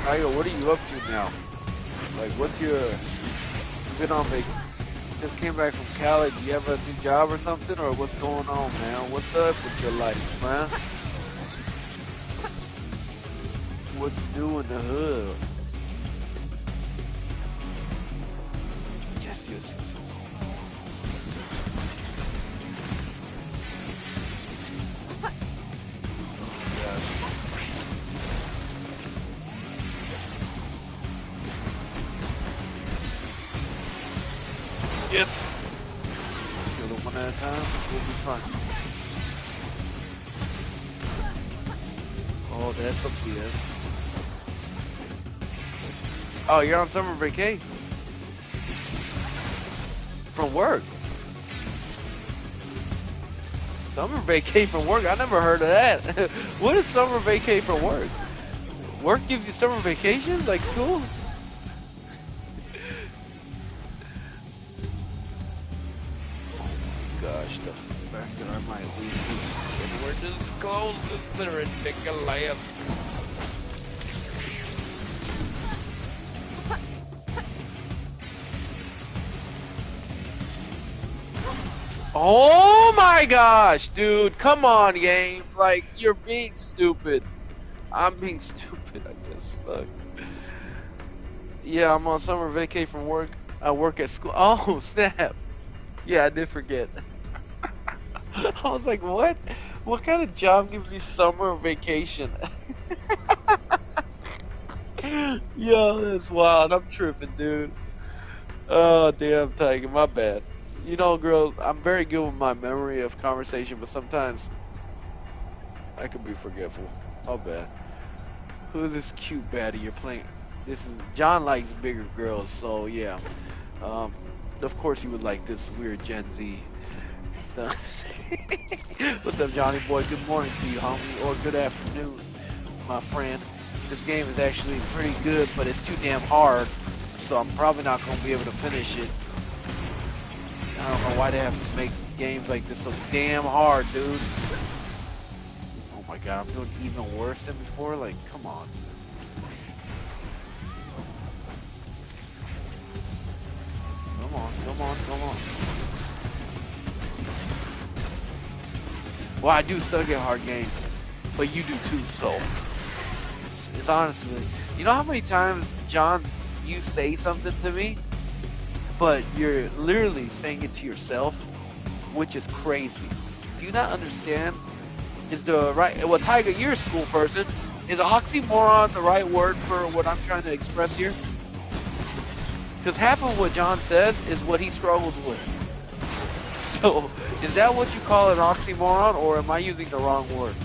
Kyle, what are you up to now? Like, what's your... You've been on vacation. Just came back from Cali. Do you have a new job or something? Or what's going on, man? What's up with your life, man? What's new in the hood? Yes. Yes! Kill it one at a time, we'll be fine. Oh, that's up here. Oh, you're on summer vacay? From work? Summer vacay from work? I never heard of that. What is summer vacay from work? Work gives you summer vacation? Like school? Gosh, the fact that I might lose this and we're disclosed, it's ridiculous. Oh my gosh, dude, come on, game. Like, you're being stupid. I'm being stupid, I guess. Yeah, I'm on summer vacay from work. I work at school. Oh, snap. Yeah, I did forget. I was like, what? What kind of job gives you summer vacation? Yo, that's wild. I'm tripping, dude. Oh, damn, Tiger. My bad. You know, girl, I'm very good with my memory of conversation, but sometimes I can be forgetful. My bad. Who is this cute baddie you're playing? This is... John likes bigger girls, so yeah. Of course he would like this weird Gen Z. What's up, Johnny boy? Good morning to you, homie, or good afternoon, my friend. This game is actually pretty good, but it's too damn hard, so I'm probably not going to be able to finish it. I don't know why they have to make games like this so damn hard, dude. Oh my god, I'm doing even worse than before? Like, come on. Come on. Well, I do suck at hard games, but you do too, so it's honestly, you know how many times, John, you say something to me, but you're literally saying it to yourself, which is crazy. Do you not understand? Is the right? Well, Tiger, you're a school person. Is oxymoron the right word for what I'm trying to express here? Because half of what John says is what he struggles with. So, is that what you call an oxymoron, or am I using the wrong word?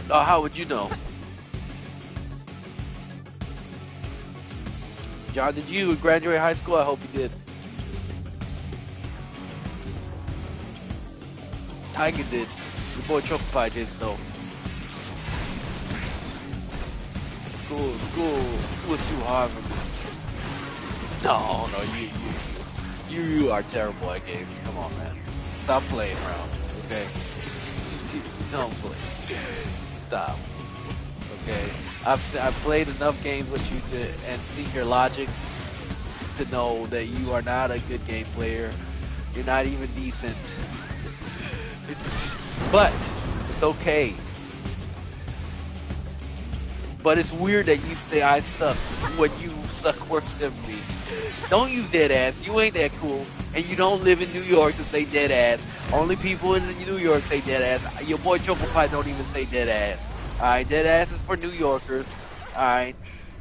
How would you know? John, did you graduate high school? I hope you did. Tiger did. Your boy Chocopie did though. School was too hard for me. No, you are terrible at games. Come on, man. Stop playing around, okay? Don't play. Stop. Okay? I've played enough games with you and seen your logic to know that you are not a good game player. You're not even decent. But it's okay. But it's weird that you say I suck when you suck worse than me. Don't use dead ass. You ain't that cool. And you don't live in New York to say dead ass. Only people in New York say dead ass. Your boy Choco Pie don't even say dead ass. Alright, dead ass is for New Yorkers. Alright.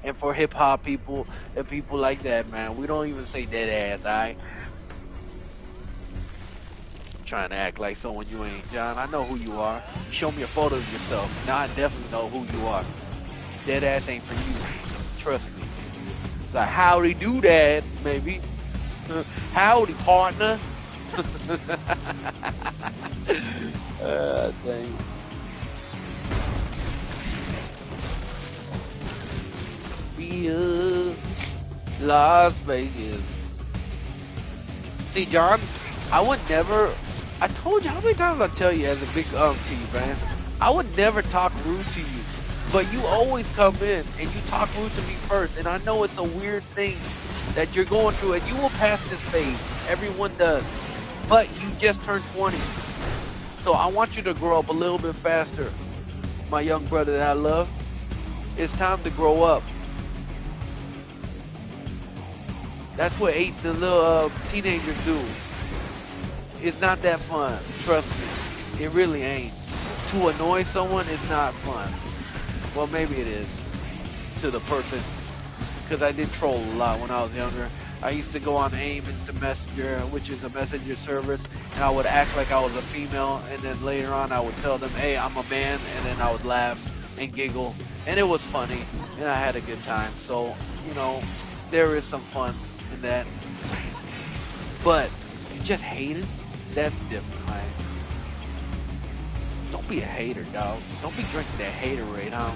And for hip hop people and people like that, man. We don't even say dead ass, alright? Trying to act like someone you ain't. John, I know who you are. Show me a photo of yourself. Now I definitely know who you are. Dead ass ain't for you. Trust me. It's like, howdy do that, maybe. Howdy, partner. Dang. Via Las Vegas. See, John, I would never. I told you, how many times I tell you as a big to you, man? I would never talk rude to you. But you always come in and you talk rude to me first. And I know it's a weird thing that you're going through, and you will pass this phase. Everyone does. But you just turned 20. So I want you to grow up a little bit faster, my young brother that I love. It's time to grow up. That's what the little teenagers do. It's not that fun. Trust me. It really ain't. To annoy someone is not fun. Well, maybe it is to the person, because I did troll a lot when I was younger. I used to go on AIM Instant Messenger, which is a messenger service, and I would act like I was a female, and then later on I would tell them, hey, I'm a man, and then I would laugh and giggle, and it was funny, and I had a good time. So, you know, there is some fun in that. But you just hate it? That's different, man. Don't be a hater, dog. Don't be drinking that haterade, huh?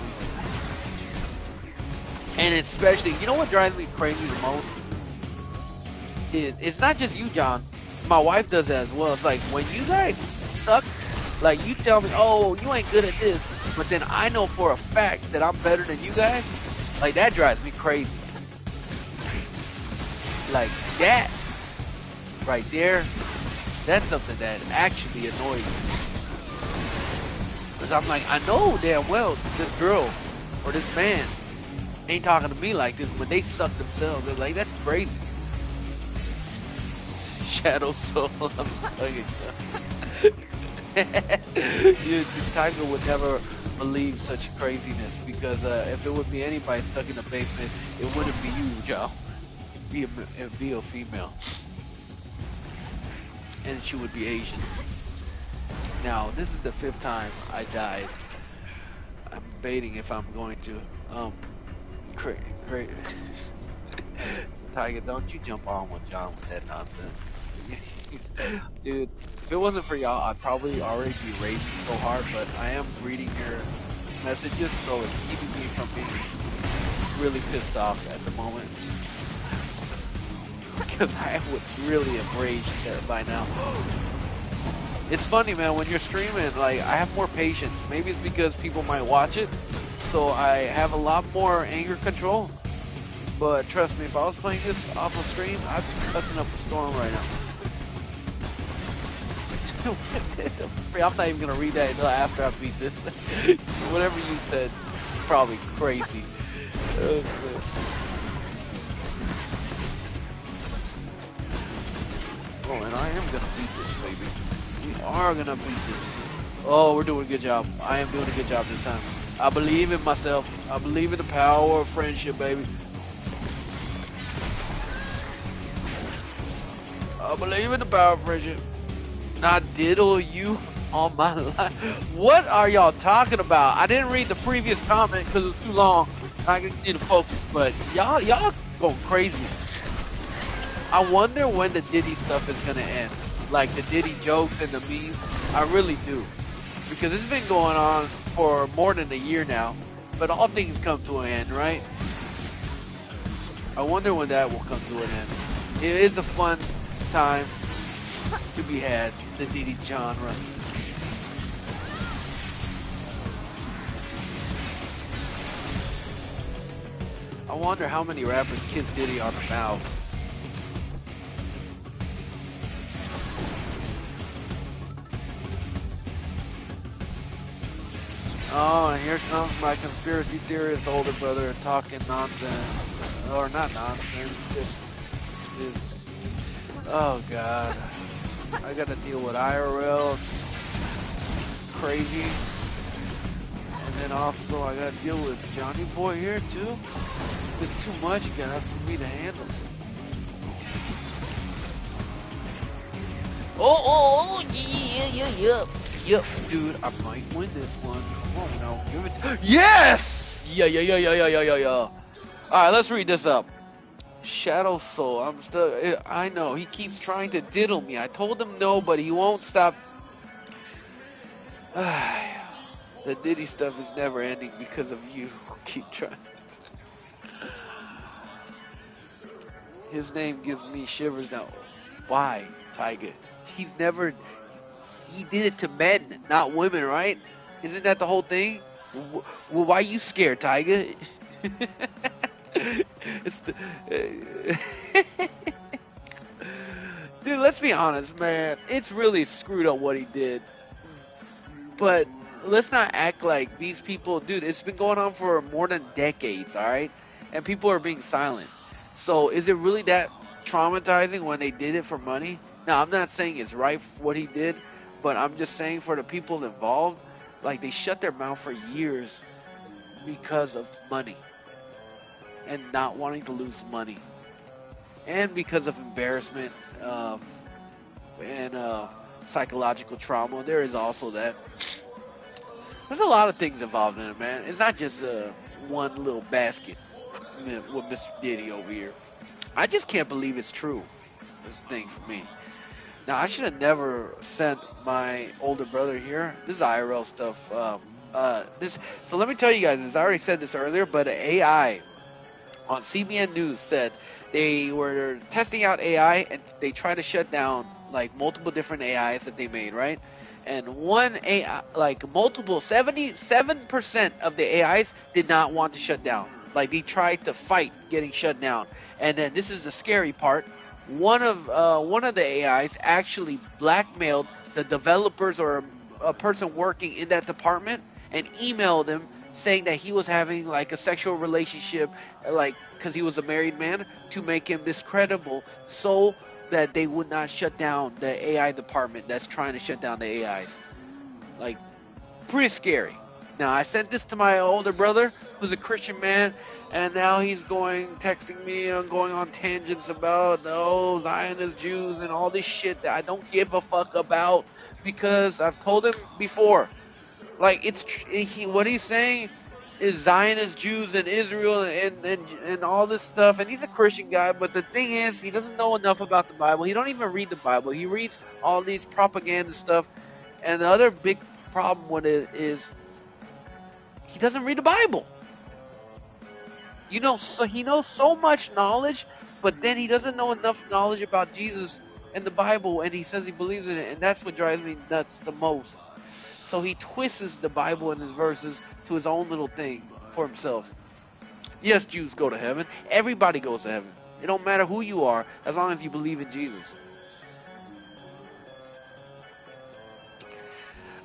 And especially, you know what drives me crazy the most? It's not just you, John. My wife does that as well. It's like, when you guys suck, like, you tell me, oh, you ain't good at this, but then I know for a fact that I'm better than you guys, like, that drives me crazy. Like, that right there, that's something that actually annoys me. Because I'm like, I know damn well this girl or this man ain't talking to me like this, but they suck themselves. They're like, that's crazy. Shadow Soul, I'm fucking Tiger would never believe such craziness, because if it would be anybody stuck in the basement, it wouldn't be you, Joe. It'd be a female. And she would be Asian. Now, this is the 5th time I died. I'm debating if I'm going to. Tiger, don't you jump on with John with that nonsense. Dude, if it wasn't for y'all, I'd probably already be raging so hard, but I am reading your messages, so it's keeping me from being really pissed off at the moment. Because I would really have raged by now. It's funny, man, when you're streaming, like, I have more patience. Maybe it's because people might watch it, so I have a lot more anger control. But trust me, if I was playing this off a stream, I'd be cussing up a storm right now. I'm not even gonna read that until after I beat this. Whatever you said, probably crazy. Oh, and I am gonna beat this, baby. We are gonna beat this. Oh, we're doing a good job. I am doing a good job this time. I believe in myself. I believe in the power of friendship, baby. I believe in the power of friendship. Not diddle you on my life. What are y'all talking about? I didn't read the previous comment because it was too long. I need to focus, but y'all going crazy. I wonder when the Diddy stuff is gonna end. Like the Diddy jokes and the memes. I really do. Because it's been going on for more than a year now. But all things come to an end, right? I wonder when that will come to an end. It is a fun time to be had, the Diddy genre. I wonder how many rappers kiss Diddy on the mouth. Oh, and here comes my conspiracy theorist older brother talking nonsense. Or not nonsense, just is. Oh, God. I gotta deal with IRL. Crazy. And then also I gotta deal with Johnny Boy here, too. It's too much, guys, for me to handle. Oh, yeah. Yep, dude, I might win this one. Come on now, give it. Yes! Yeah. Alright, let's read this up. Shadow Soul, I know, he keeps trying to diddle me. I told him no, but he won't stop. The Diddy stuff is never ending because of you. Keep trying. His name gives me shivers now. Why, Tiger? He did it to men, not women, right? Isn't that the whole thing? Well, why are you scared, Tiger? It's the dude, let's be honest, man. It's really screwed up what he did. But let's not act like these people, dude, it's been going on for more than decades, alright? And people are being silent. So is it really that traumatizing when they did it for money? Now, I'm not saying it's right for what he did, but I'm just saying for the people involved, like they shut their mouth for years because of money and not wanting to lose money, and because of embarrassment and psychological trauma. There is also that. There's a lot of things involved in it, man. It's not just one little basket with Mr. Diddy over here. I just can't believe it's true. That's the thing for me. Now, I should have never sent my older brother here. This is IRL stuff. So let me tell you guys, I already said this earlier, but AI on CBN News said they were testing out AI and they tried to shut down like multiple different AIs that they made, right? And one AI, like multiple, 77% of the AIs did not want to shut down. Like they tried to fight getting shut down. And then this is the scary part. One of the AIs actually blackmailed the developers or a person working in that department and emailed them saying that he was having like a sexual relationship, like because he was a married man, to make him discreditable, so that they would not shut down the AI department that's trying to shut down the AIs. Like, pretty scary. Now, I sent this to my older brother, who's a Christian man, and now he's texting me and going on tangents about Zionist Jews and all this shit that I don't give a fuck about, because I've told him before. Like, what he's saying is Zionist Jews and Israel and all this stuff, and he's a Christian guy, but the thing is, he doesn't know enough about the Bible. He don't even read the Bible. He reads all these propaganda stuff, and the other big problem with it is he doesn't read the Bible. So he knows so much knowledge, but then he doesn't know enough knowledge about Jesus and the Bible, and he says he believes in it, and that's what drives me nuts the most. So he twists the Bible and his verses to his own little thing for himself. Yes, Jews go to heaven. Everybody goes to heaven. It don't matter who you are, as long as you believe in Jesus.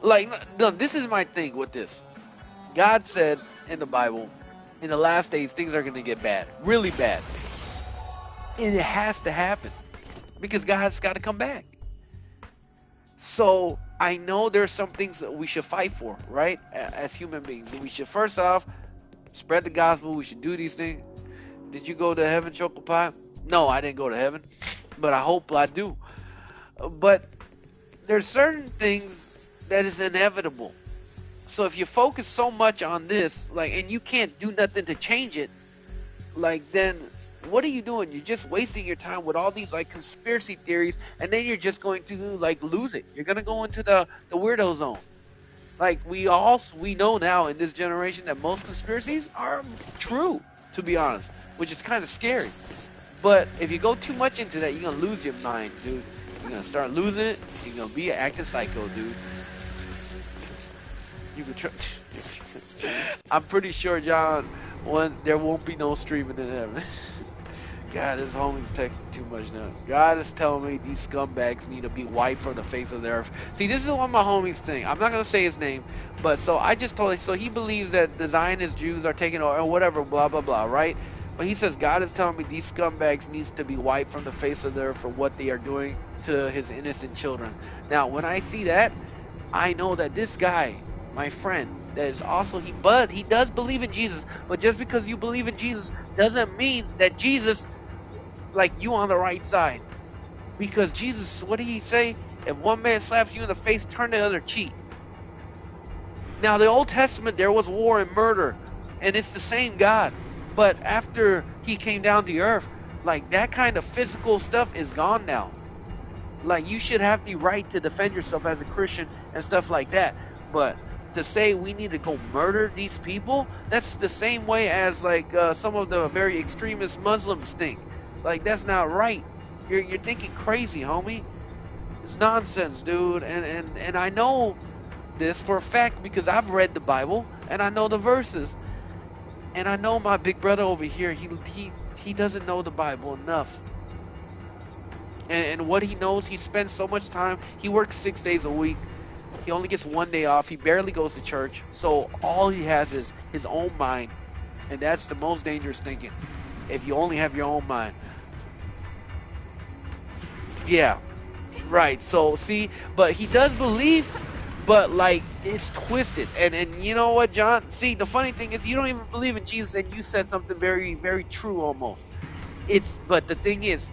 Like, no, this is my thing with this. God said in the Bible, in the last days, things are going to get bad. Really bad. And it has to happen. because God's got to come back. So I know there's some things that we should fight for, right? As human beings, we should first off spread the gospel. We should do these things. Did you go to heaven, Choco Pie? No, I didn't go to heaven, but I hope I do. But there's certain things that is inevitable. So if you focus so much on this, like, and you can't do nothing to change it, like, then what are you doing? You're just wasting your time with all these like conspiracy theories, and then you're just going to like lose it. You're gonna go into the weirdo zone. Like we know now in this generation that most conspiracies are true, to be honest, which is kind of scary. But if you go too much into that, you're gonna lose your mind, dude. You're gonna start losing it. You're gonna be an active psycho, dude. You can try. I'm pretty sure, John, there won't be no streaming in heaven. God, this homie's texting too much now. God is telling me these scumbags need to be wiped from the face of the earth. See, this is what my homie's thing. I'm not going to say his name, but so I just told him, so he believes that the Zionist Jews are taking over, or whatever, blah, blah, blah, right? But he says, God is telling me these scumbags needs to be wiped from the face of the earth for what they are doing to his innocent children. Now, when I see that, I know that this guy, my friend, that is also, he does believe in Jesus, but just because you believe in Jesus doesn't mean that Jesus, like, you on the right side. Because Jesus, what did he say? If one man slaps you in the face, turn the other cheek. Now, the Old Testament, there was war and murder, and it's the same God. But after he came down to earth, like, that kind of physical stuff is gone now. Like, you should have the right to defend yourself as a Christian and stuff like that. But to say we need to go murder these people, that's the same way as, like, some of the very extremist Muslims think. Like, that's not right. You're thinking crazy, homie. It's nonsense, dude. And I know this for a fact because I've read the Bible and I know the verses. And I know my big brother over here, he doesn't know the Bible enough. And what he knows, he spends so much time. He works 6 days a week. He only gets 1 day off. He barely goes to church. So all he has is his own mind. And that's the most dangerous thinking. If you only have your own mind. Yeah, right. So see, but he does believe, but like it's twisted. And you know what, John? See, the funny thing is you don't even believe in Jesus, and you said something very, very true almost. But the thing is,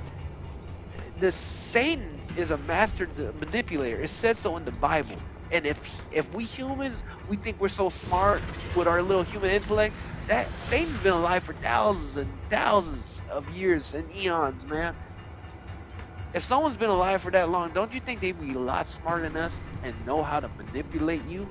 the Satan is a master manipulator. It says so in the Bible. And if we humans, we think we're so smart with our little human intellect, that Satan's been alive for thousands and thousands of years and eons, man. If someone's been alive for that long, don't you think they'd be a lot smarter than us and know how to manipulate you?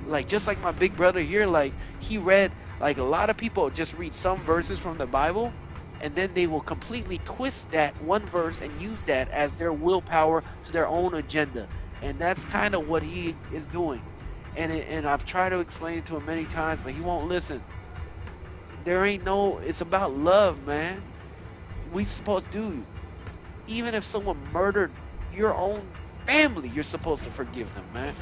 Like, just like my big brother here, like, he read, like, a lot of people just read some verses from the Bible, and then they will completely twist that one verse and use that as their willpower to their own agenda. And that's kind of what he is doing. And I've tried to explain it to him many times, but he won't listen. It's about love, man. We supposed to, even if someone murdered your own family, you're supposed to forgive them, man.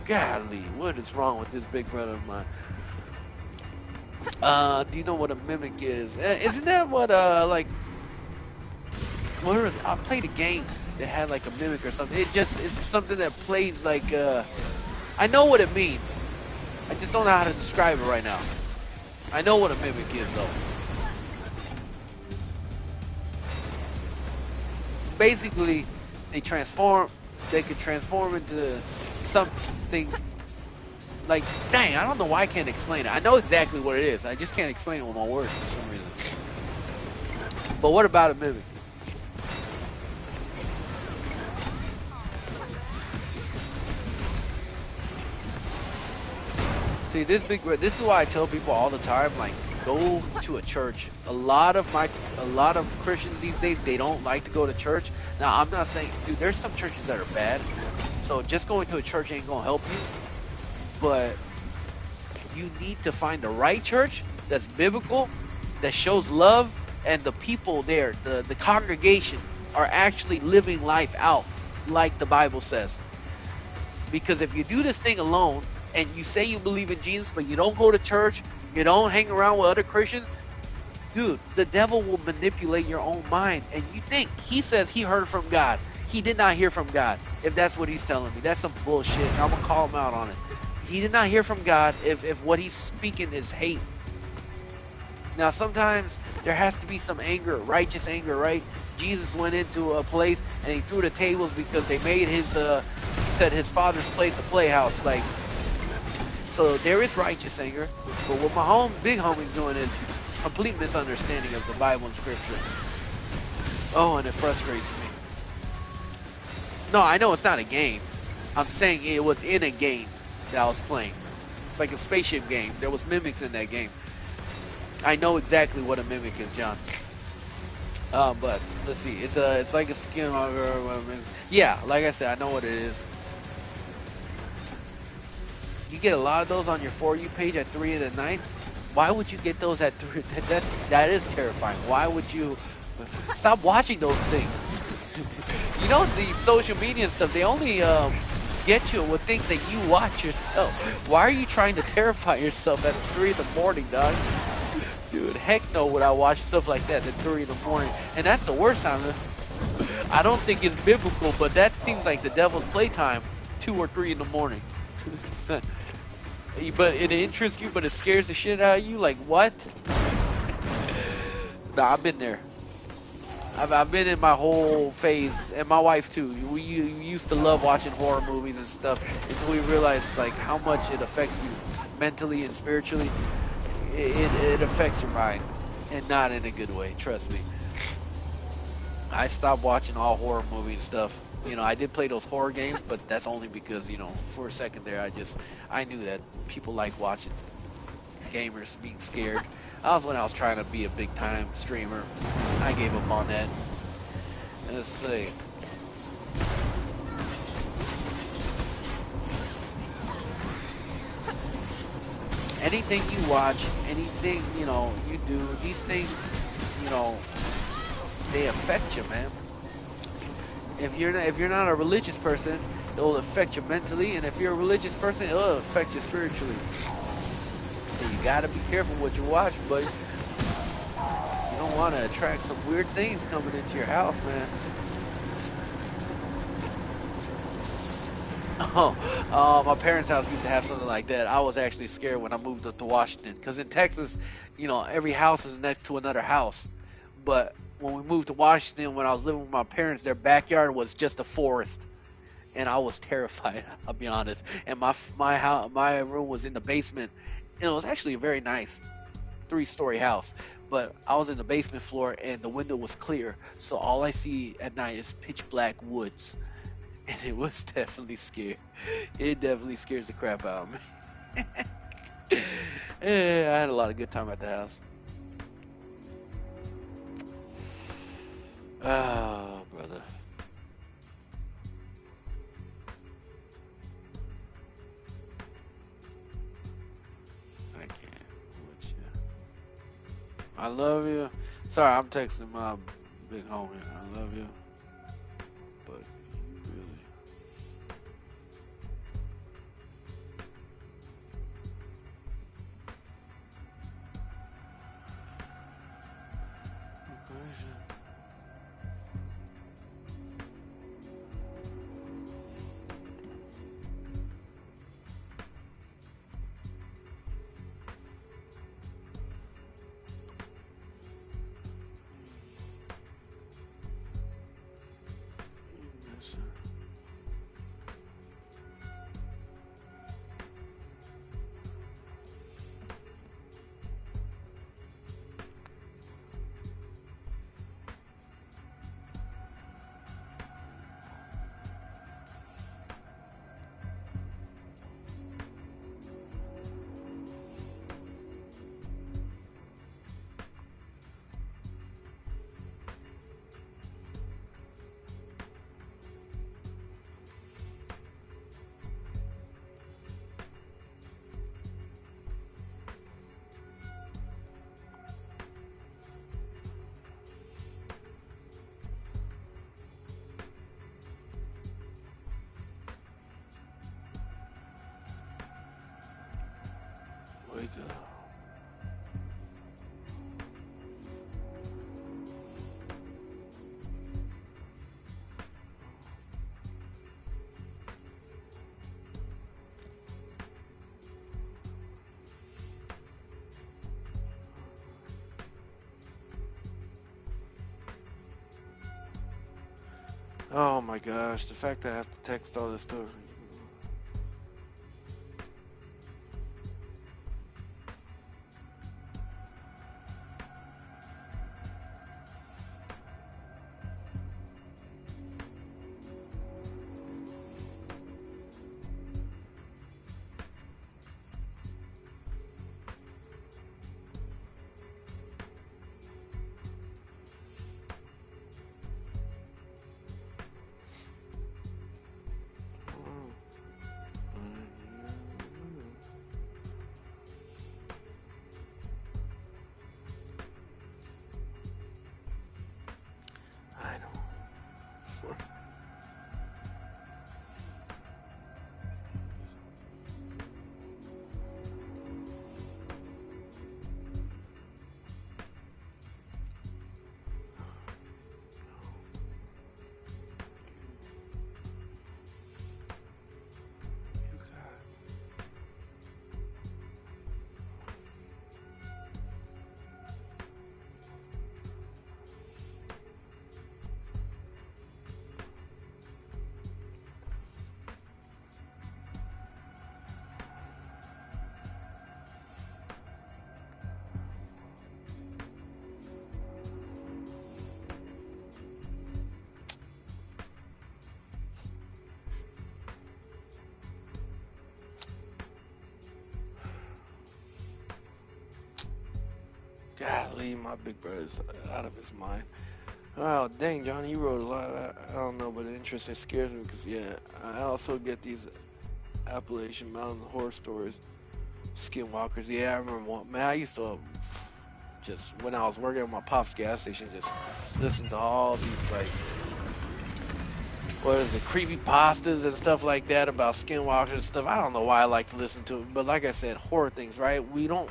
Golly, what is wrong with this big brother of mine? Do you know what a mimic is? Isn't that what, like, I played a game that had like a mimic or something. It's something that plays like, I know what it means. I just don't know how to describe it right now. I know what a mimic is, though. Basically, they could transform into something like, dang, I don't know why I can't explain it. I know exactly what it is. I just can't explain it with my words for some reason. But what about a mimic? See, this is why I tell people all the time, like, go to a church. A lot of Christians these days, they don't like to go to church. Now, I'm not saying, dude, there's some churches that are bad. So just going to a church ain't gonna help you. But you need to find the right church that's biblical, that shows love, and the people there, the congregation, are actually living life out like the Bible says. Because if you do this thing alone, and you say you believe in Jesus, but you don't go to church, you don't hang around with other Christians, Dude, the devil will manipulate your own mind, and you think he says he heard from God. He did not hear from God. If that's what he's telling me, that's some bullshit. And I'm gonna call him out on it. He did not hear from God if what he's speaking is hate. Now sometimes there has to be some anger, righteous anger, right? Jesus went into a place and he threw the tables because they made his he said his father's place a playhouse. Like, so there is righteous anger. But what my big homie's doing is complete misunderstanding of the Bible and scripture. Oh, and it frustrates me. No, I know it's not a game. I'm saying it was in a game that I was playing. It's like a spaceship game. There was mimics in that game. I know exactly what a mimic is, John. But let's see. It's like a skin. Yeah, like I said, I know what it is. You get a lot of those on your For You page at 3 in the night. Why would you get those at 3? That is terrifying. Why would you stop watching those things? You know, the social media and stuff, they only get you with things that you watch yourself. Why are you trying to terrify yourself at 3 in the morning, dog? Dude, heck no would I watch stuff like that at 3 in the morning. And that's the worst time. I don't think it's biblical, but that seems like the devil's playtime, 2 or 3 in the morning. But it interests you, but it scares the shit out of you? Like, what? Nah, I've been there. I've been in my whole phase, and my wife too. We used to love watching horror movies and stuff until we realized like how much it affects you mentally and spiritually. It affects your mind, and not in a good way. Trust me. I stopped watching all horror movie and stuff. You know, I did play those horror games, but that's only because, you know, for a second there, I knew that people like watching gamers being scared. That was when I was trying to be a big time streamer. I gave up on that. Let's see. Anything you watch, anything, you know, you do, these things, you know, they affect you, man. If you're not a religious person, it'll affect you mentally, and if you're a religious person, it'll affect you spiritually. So you gotta be careful what you watch, but you don't want to attract some weird things coming into your house, man. My parents' house used to have something like that. I was actually scared when I moved up to Washington, because in Texas, you know, every house is next to another house. But when we moved to Washington, when I was living with my parents, their backyard was just a forest, and I was terrified. I'll be honest. And my room was in the basement, and it was actually a very nice 3-story house. But I was in the basement floor, and the window was clear, so all I see at night is pitch black woods. And it was definitely scary. It definitely scares the crap out of me. Yeah, I had a lot of good time at the house. Oh, brother. I can't with you. I love you. Sorry, I'm texting my big homie. I love you. But you really... Wake up. Oh my gosh, the fact that I have to text all this stuff. I know. Golly, my big brother's out of his mind. Oh, dang, John, you wrote a lot. I don't know, but it interesting. It scares me because, yeah, I also get these Appalachian Mountain horror stories. Skinwalkers. Yeah, I remember one. Man, I used to just, when I was working at my pop's gas station, just listen to all these, like, what is it, creepy pastas and stuff like that about skinwalkers and stuff. I don't know why I like to listen to it, but like I said, horror things, right?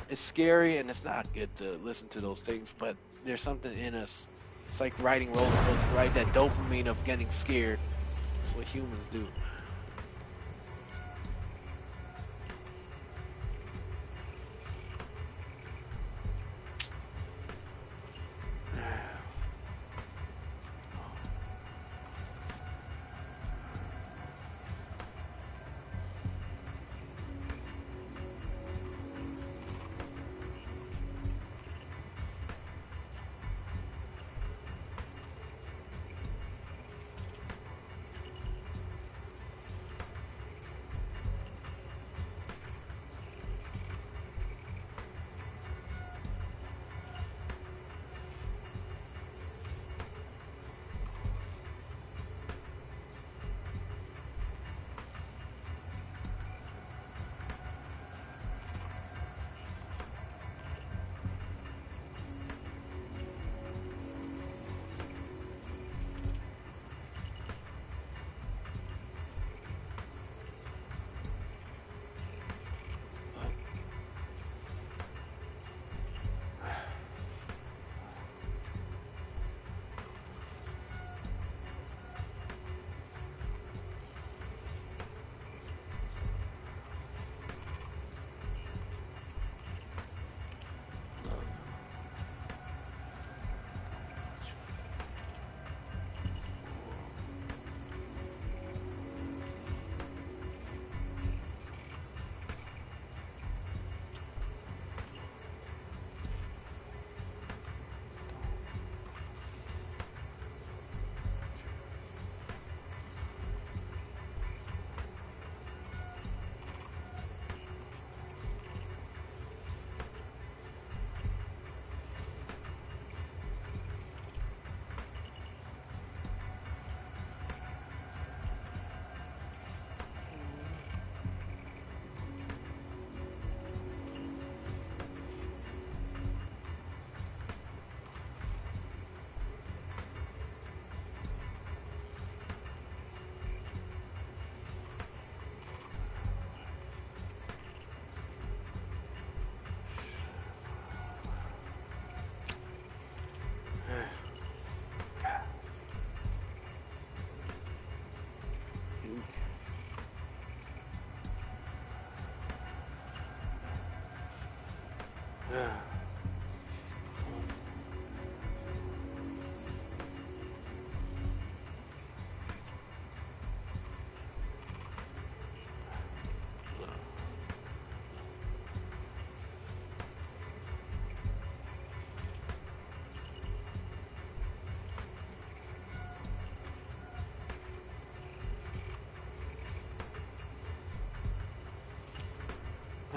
It's scary and it's not good to listen to those things, but there's something in us. It's like riding roller coasters, right? That dopamine of getting scared. That's what humans do.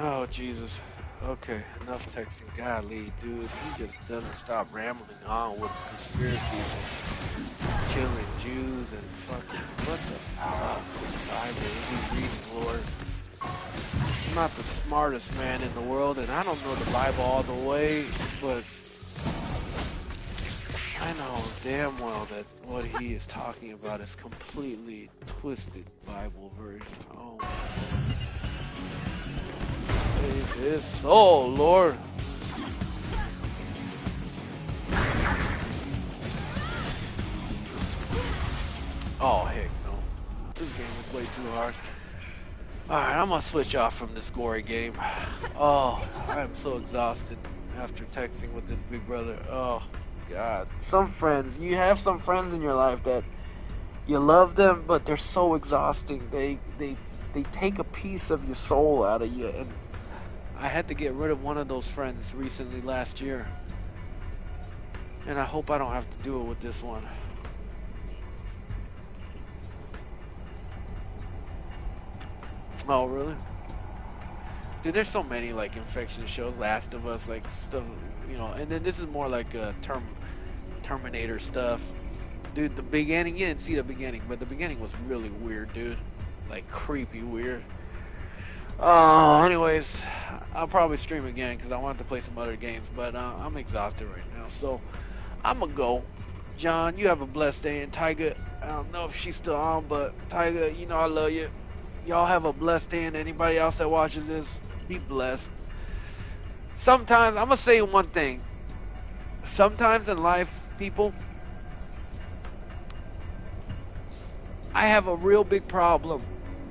Oh, Jesus. Okay, enough texting. Golly, dude, he just doesn't stop rambling on with conspiracies and killing Jews and fucking, what the fuck? Bible is he reading, Lord? I'm not the smartest man in the world, and I don't know the Bible all the way, but I know damn well that what he is talking about is completely twisted Bible version. Oh, save his soul, Lord. Oh, heck no. This game is way too hard. Alright, I'm gonna switch off from this gory game. Oh, I am so exhausted after texting with this big brother. Oh, God. Some friends, you have some friends in your life that you love them, but they're so exhausting. They take a piece of your soul out of you, and I had to get rid of one of those friends recently last year. And I hope I don't have to do it with this one. Oh, really? Dude, there's so many like infection shows, Last of Us, like stuff, you know. And then this is more like Terminator stuff. Dude, the beginning, you didn't see the beginning, but the beginning was really weird, dude. Like creepy weird. Anyways, I'll probably stream again because I want to play some other games, but I'm exhausted right now, so I'm gonna go. John, you have a blessed day, and Tyga, I don't know if she's still on, but Tyga, you know I love you. Y'all have a blessed day, and anybody else that watches this, be blessed. Sometimes, I'm going to say one thing. Sometimes in life, people, I have a real big problem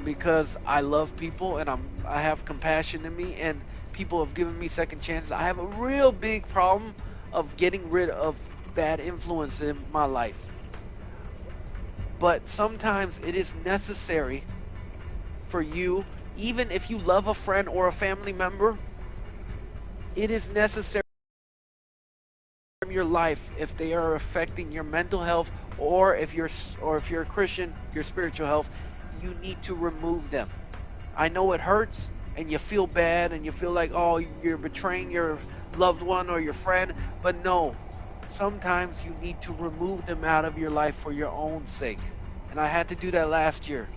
because I love people and I have compassion in me, and people have given me second chances. I have a real big problem of getting rid of bad influence in my life. But sometimes it is necessary for you, even if you love a friend or a family member, it is necessary in your life if they are affecting your mental health, or if you're a Christian, your spiritual health, you need to remove them. I know it hurts and you feel bad and you feel like, oh, you're betraying your loved one or your friend, but no, sometimes you need to remove them out of your life for your own sake. And I had to do that last year.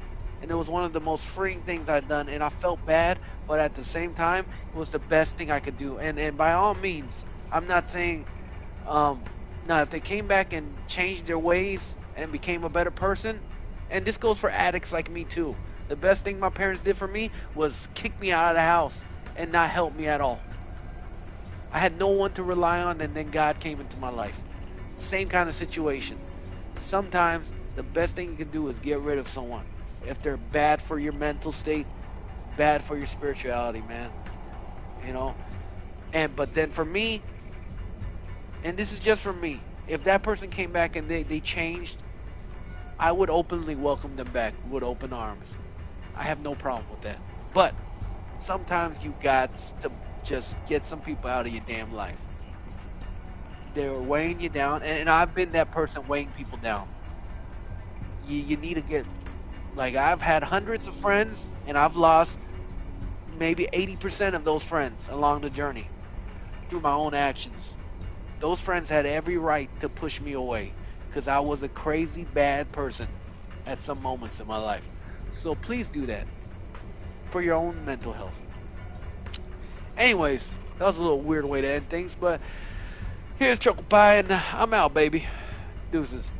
And it was one of the most freeing things I'd done, and I felt bad, but at the same time, it was the best thing I could do. And by all means, I'm not saying, now if they came back and changed their ways and became a better person, and this goes for addicts like me too. The best thing my parents did for me was kick me out of the house and not help me at all. I had no one to rely on, and then God came into my life. Same kind of situation. Sometimes the best thing you can do is get rid of someone. If they're bad for your mental state, bad for your spirituality, man. You know? But then for me, and this is just for me, if that person came back and they changed, I would openly welcome them back with open arms. I have no problem with that. But sometimes you got to just get some people out of your damn life. They're weighing you down, and I've been that person weighing people down. You need to get... Like, I've had hundreds of friends, and I've lost maybe 80% of those friends along the journey through my own actions. Those friends had every right to push me away because I was a crazy bad person at some moments in my life. So please do that for your own mental health. Anyways, that was a little weird way to end things, but here's Choco Pie, and I'm out, baby. Deuces.